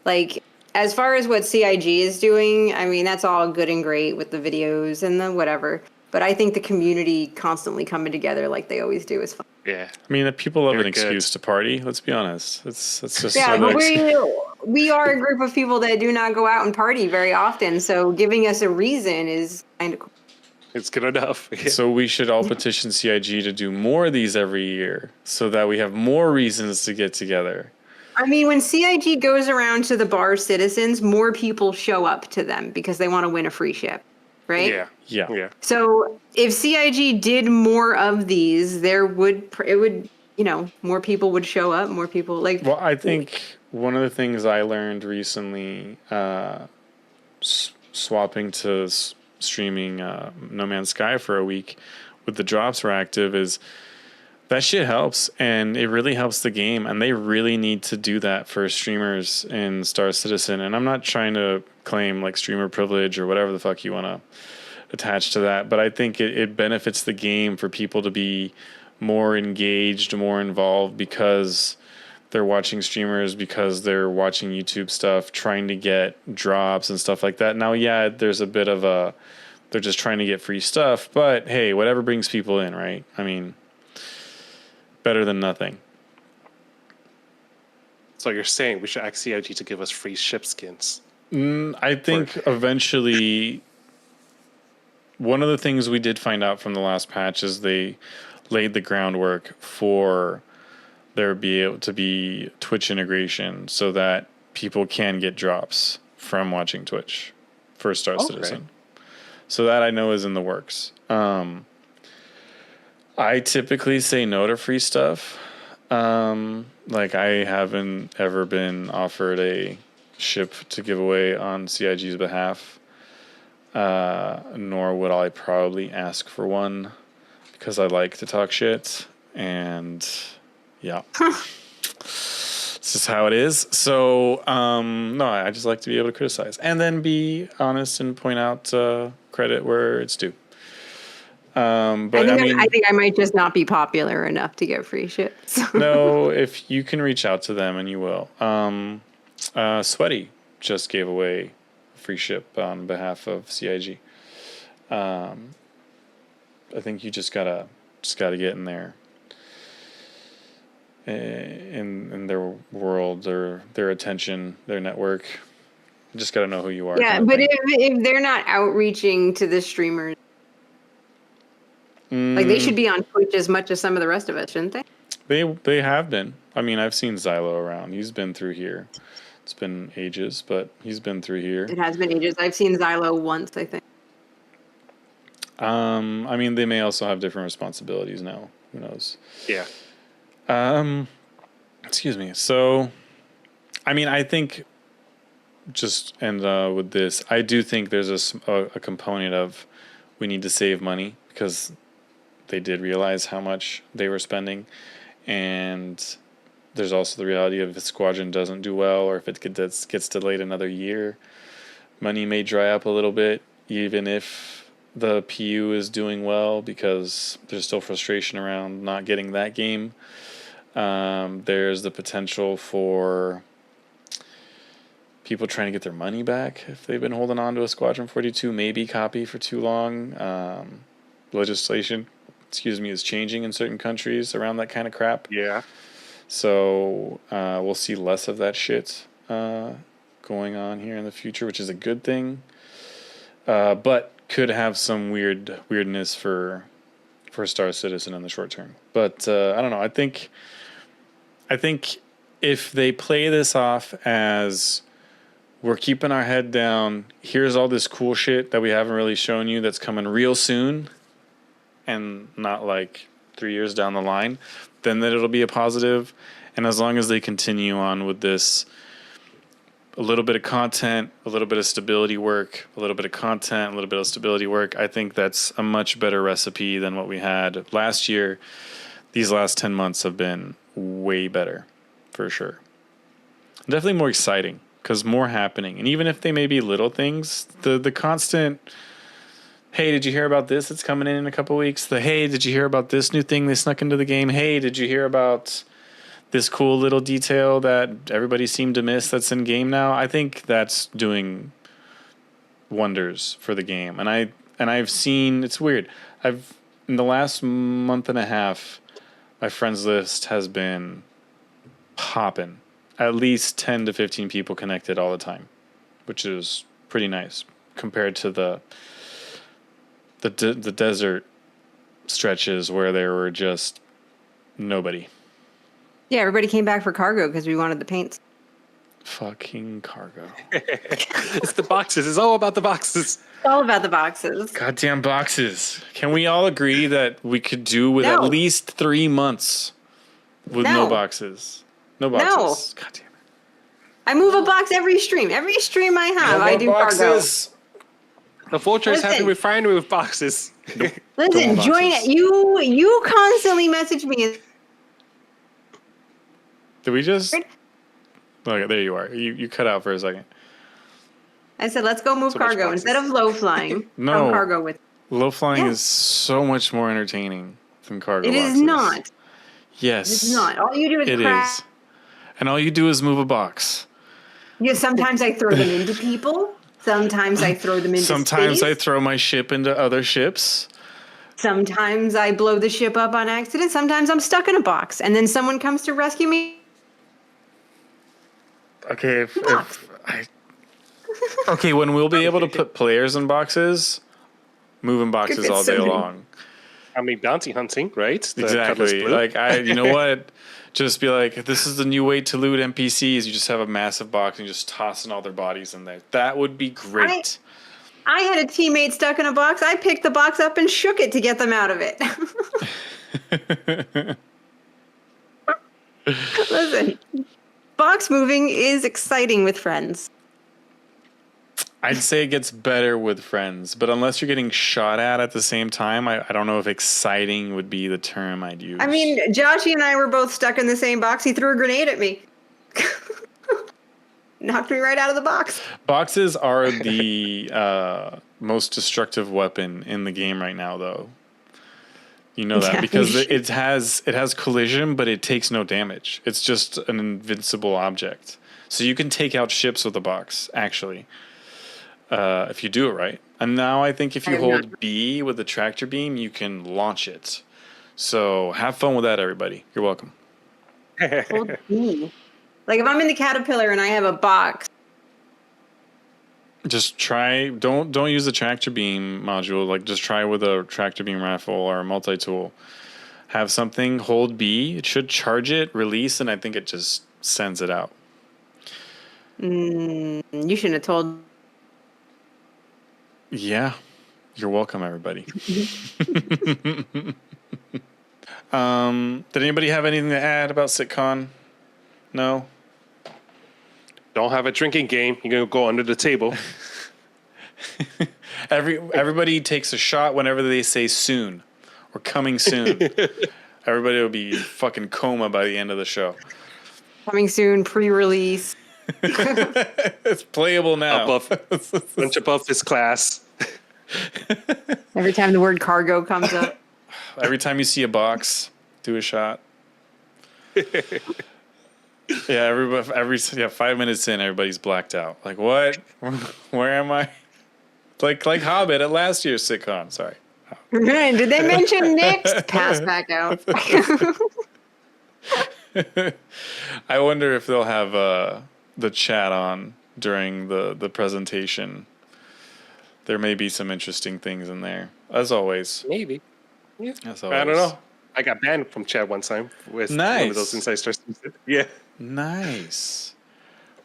Like, as far as what CIG is doing, I mean, that's all good and great with the videos and the whatever. But I think the community constantly coming together like they always do is fun. Yeah. I mean, people love Very an excuse to party. Let's be honest. It's just Yeah, but another we are a group of people that do not go out and party very often. So giving us a reason is kind of cool. It's good enough. Yeah. So we should all petition CIG to do more of these every year so that we have more reasons to get together. I mean, when CIG goes around to the bar citizens, more people show up to them because they want to win a free ship, right? Yeah. Yeah. Yeah. So if CIG did more of these, more people would show up, more people like. Well, I think one of the things I learned recently, swapping to streaming No Man's Sky for a week with the drops were active, is that shit helps, and it really helps the game, and they really need to do that for streamers in Star Citizen. And I'm not trying to claim like streamer privilege or whatever the fuck you want to attach to that, but I think it benefits the game for people to be more engaged, more involved, because they're watching streamers, because they're watching YouTube stuff, trying to get drops and stuff like that. Now, yeah, there's a bit of they're just trying to get free stuff, but hey, whatever brings people in, right? I mean, better than nothing. So you're saying we should ask CIG to give us free ship skins? I think eventually, one of the things we did find out from the last patch is they laid the groundwork for there be able to be Twitch integration so that people can get drops from watching Twitch for Star Citizen. So that I know is in the works. I typically say no to free stuff. Like I haven't ever been offered a ship to give away on CIG's behalf, nor would I probably ask for one because I like to talk shit, and yeah. This is how it is. So, no, I just like to be able to criticize and then be honest and point out credit where it's due. But I think I might just not be popular enough to get free ships. No, if you can reach out to them, and you will. Sweaty just gave away free ship on behalf of CIG. I think you just gotta get in there. In their world, their attention, their network. You just got to know who you are. Yeah, but if they're not outreaching to the streamers, like they should be on Twitch as much as some of the rest of us, shouldn't they? They have been. I mean, I've seen Xylo around. He's been through here. It's been ages, but he's been through here. It has been ages. I've seen Xylo once, I think. I mean, they may also have different responsibilities now. Who knows? Yeah. Excuse me. So, I mean, I think just with this, I do think there's a component of we need to save money because they did realize how much they were spending, and there's also the reality of if the squadron doesn't do well or if it gets delayed another year, money may dry up a little bit, even if the PU is doing well, because there's still frustration around not getting that game. There's the potential for people trying to get their money back if they've been holding on to a Squadron 42 maybe copy for too long. Legislation, is changing in certain countries around that kind of crap. Yeah. So we'll see less of that shit going on here in the future, which is a good thing. But could have some weirdness for Star Citizen in the short term. But I don't know. I think if they play this off as we're keeping our head down, here's all this cool shit that we haven't really shown you that's coming real soon, and not like 3 years down the line, then it'll be a positive. And as long as they continue on with this, a little bit of content, a little bit of stability work, a little bit of content, a little bit of stability work, I think that's a much better recipe than what we had last year. These last 10 months have been way better, for sure. Definitely more exciting, because more happening. And even if they may be little things, the constant hey, did you hear about this? It's coming in a couple weeks. The hey, did you hear about this new thing they snuck into the game? Hey, did you hear about this cool little detail that everybody seemed to miss that's in game now? I think that's doing wonders for the game. And I've seen, it's weird. I've in the last month and a half, my friends list has been popping. At least 10 to 15 people connected all the time, which is pretty nice compared to the desert stretches where there were just nobody. Yeah, everybody came back for cargo because we wanted the paints. Fucking cargo. It's the boxes. It's all about the boxes. It's all about the boxes. Goddamn boxes. Can we all agree that we could do with at least 3 months with no boxes? No boxes. God damn it. I move a box every stream. Every stream I have, I do boxes. The vulture is having refinery with boxes. Listen, join it. You constantly message me. Did we just... Okay, there you are. You cut out for a second. I said, let's go move cargo instead of low flying. No, come cargo with. Low flying is so much more entertaining than cargo. It boxes. is not. Yes, it's not. All you do is is, and all you do is move a box. Yeah, sometimes I throw them into people. Sometimes I throw them into Sometimes space. I throw my ship into other ships. Sometimes I blow the ship up on accident. Sometimes I'm stuck in a box, and then someone comes to rescue me. Okay, okay, when we'll be able to put players in boxes, moving boxes all day long. I mean, bounty hunting, right? Exactly. Like you know what? Just be like, this is the new way to loot NPCs. You just have a massive box and just tossing all their bodies in there. That would be great. I had a teammate stuck in a box. I picked the box up and shook it to get them out of it. Listen, box moving is exciting with friends. I'd say it gets better with friends, but unless you're getting shot at the same time, I don't know if exciting would be the term I'd use. I mean, Joshy and I were both stuck in the same box. He threw a grenade at me. Knocked me right out of the box. Boxes are the most destructive weapon in the game right now, though. You know that because it has collision, but it takes no damage. It's just an invincible object. So you can take out ships with a box, actually. If you do it right. And now I think if you hold B with the tractor beam, you can launch it. So have fun with that, everybody. You're welcome. Hold B. Like if I'm in the caterpillar and I have a box. Just try. Don't use the tractor beam module. Like just try with a tractor beam rifle or a multi-tool. Have something. Hold B. It should charge it, release, and I think it just sends it out. You shouldn't have told. Yeah, you're welcome, everybody. Did anybody have anything to add about Citcon? No? Don't have a drinking game. You're going to go under the table. Everybody takes a shot whenever they say soon or coming soon. Everybody will be fucking coma by the end of the show. Coming soon, pre-release. It's playable now. Bunch above this class. Every time the word cargo comes up. Every time you see a box, do a shot. Yeah, every 5 minutes in, everybody's blacked out. Like, what? Where am I? Like Hobbit at last year's Citcon. Sorry. Did they mention next? Pass back out. I wonder if they'll have the chat on during the presentation. There may be some interesting things in there, as always. Maybe. Yeah. As always. I don't know. I got banned from chat one time with one of those Inside Stars. Yeah. Nice.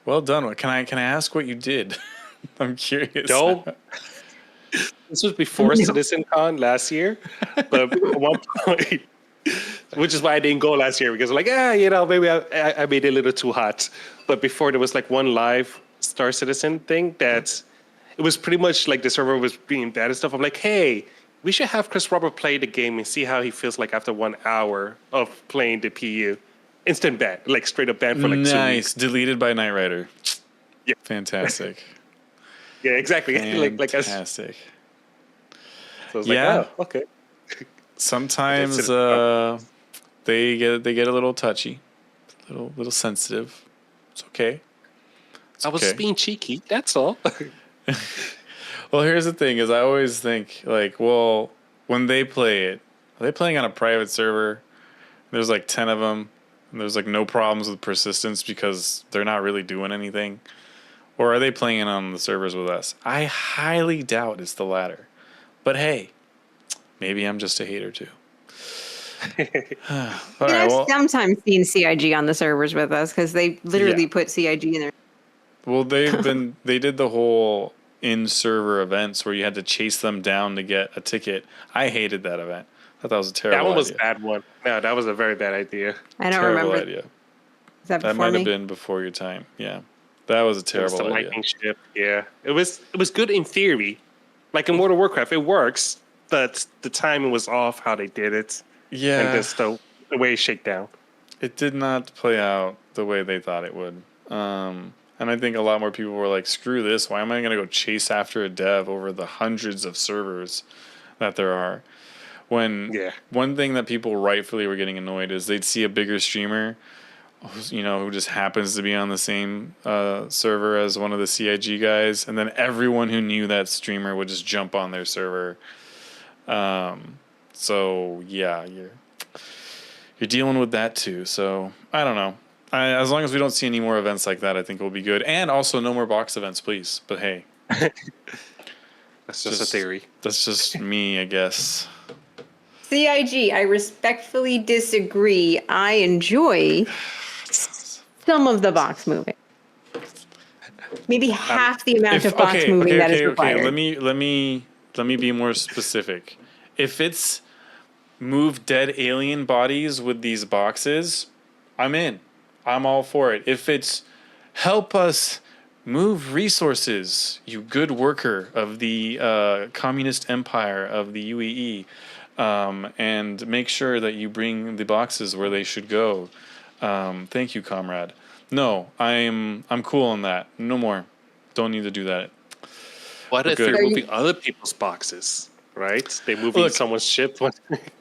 Well done. Can I ask what you did? I'm curious. Don't. This was before Citcon last year, but at one point, which is why I didn't go last year because I'm like, maybe I made it a little too hot. But before there was like one live Star Citizen thing that it was pretty much like the server was being bad and stuff. I'm like, hey, we should have Chris Robert play the game and see how he feels like after 1 hour of playing the PU. Instant ban, like straight up ban for like 2 weeks. Nice, deleted by Knight Rider. Yeah, fantastic. Yeah, exactly. Fantastic. I was Yeah. like, oh, okay. Sometimes It's a- they get a little touchy, little sensitive. It's okay. It's I was okay. being cheeky. That's all. Well, here's the thing: is I always think like, well, when they play it, are they playing on a private server? There's like 10 of them. And there's like no problems with persistence because they're not really doing anything. Or are they playing it on the servers with us? I highly doubt it's the latter. But hey, maybe I'm just a hater too. All right. I've Well, sometimes seen CIG on the servers with us because they literally Yeah. put CIG in there. well, they did the whole in server events where you had to chase them down to get a ticket. I hated that event. I thought that was a terrible That one was idea. a bad one. No, that was a very bad idea. I don't Terrible remember. idea. Is that That before might me? have been before your time. Yeah. That was a It was the terrible idea. lightning ship. Yeah, it was good in theory. Like in World of Warcraft, it works, but the timing was off how they did it, and Yeah. just the way it shake down. It did not play out the way they thought it would. And I think a lot more people were like, screw this. Why am I going to go chase after a dev over the hundreds of servers that there are? When Yeah. one thing that people rightfully were getting annoyed is they'd see a bigger streamer, who just happens to be on the same server as one of the CIG guys, and then everyone who knew that streamer would just jump on their server. So yeah, you're dealing with that too. So I don't know. As long as we don't see any more events like that, I think we'll be good. And also no more box events, please. But hey, That's just a theory. that's just me, I guess. CIG, I respectfully disagree. I enjoy some of the box moving. Maybe half the amount of box moving that is required. Let me be more specific. If it's move dead alien bodies with these boxes, I'm in. I'm all for it. If it's help us move resources, you good worker of the communist empire of the UEE, and make sure that you bring the boxes where they should go. Thank you, comrade. No, I'm cool on that. No more. Don't need to do that. What if good. they're moving other people's boxes? Right? They moving Look. someone's ship.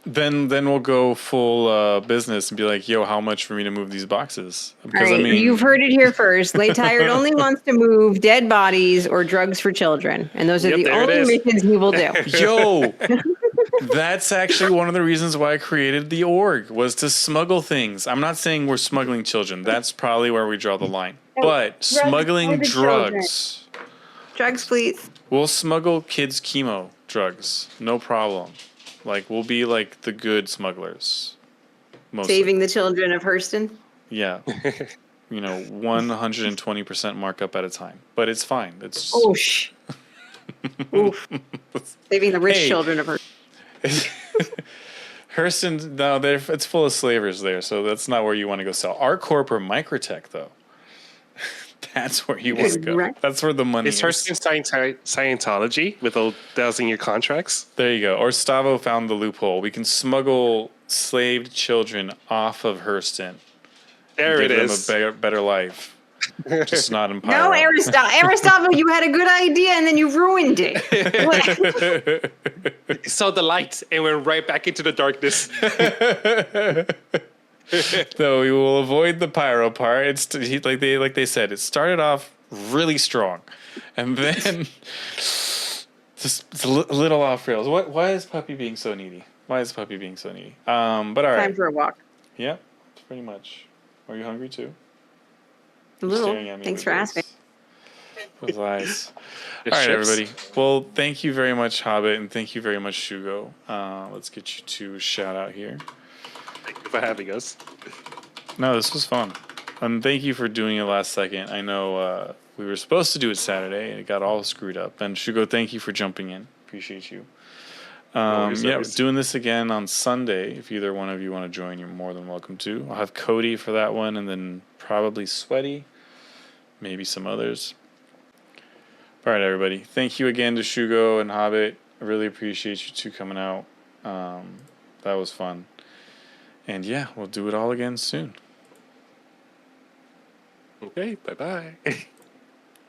Then we'll go full business and be like, yo, how much for me to move these boxes? All Because right, you've heard it here first. Lay Tired only wants to move dead bodies or drugs for children, and those are Yep, the there it only is. missions he will do. Yo, that's actually one of the reasons why I created the org was to smuggle things. I'm not saying we're smuggling children. That's probably where we draw the line. But drugs for smuggling the children. drugs. Drugs, please. We'll smuggle kids' chemo drugs. No problem. Like, we'll be like the good smugglers. Mostly. Saving the children of Hurston. Yeah. 120% markup at a time. But it's fine. It's Oh, Oof. Saving the rich Hey. children of Hurston. Hurston, no, it's full of slavers there, so that's not where you want to go sell. ArtCorp or Microtech, though. That's where you want to go. Right. That's where the money Is is. Hurston Scientology with all 1,000-year contracts? There you go. Or Stavo found the loophole. We can smuggle slaved children off of Hurston. There it give is. them a better life. Just not in No, Pyro. Aristotle, you had a good idea and then you ruined it. He saw the light and went right back into the darkness. No, we will avoid the pyro part. Like they said, it started off really strong, and then just it's a little off rails. Why is Puppy being so needy? Why is Puppy being so needy? But all right, Time for a walk. yeah, pretty much. Are you hungry too? A You're little. staring at me Thanks with for those- asking. those eyes. The All right, ships. everybody. Well, thank you very much, Hobbit, and thank you very much, Shugo. Let's get you to shout out here. Thank you for having us. No, this was fun. And thank you for doing it last second. I know we were supposed to do it Saturday, and it got all screwed up. And Shugo, thank you for jumping in. Appreciate you. worries, no Yeah, worries. doing this again on Sunday. If either one of you want to join, you're more than welcome to. I'll have Cody for that one, and then probably Sweaty, maybe some others. All right, everybody. Thank you again to Shugo and Hobbit. I really appreciate you two coming out. That was fun. And yeah, we'll do it all again soon. Okay, bye-bye.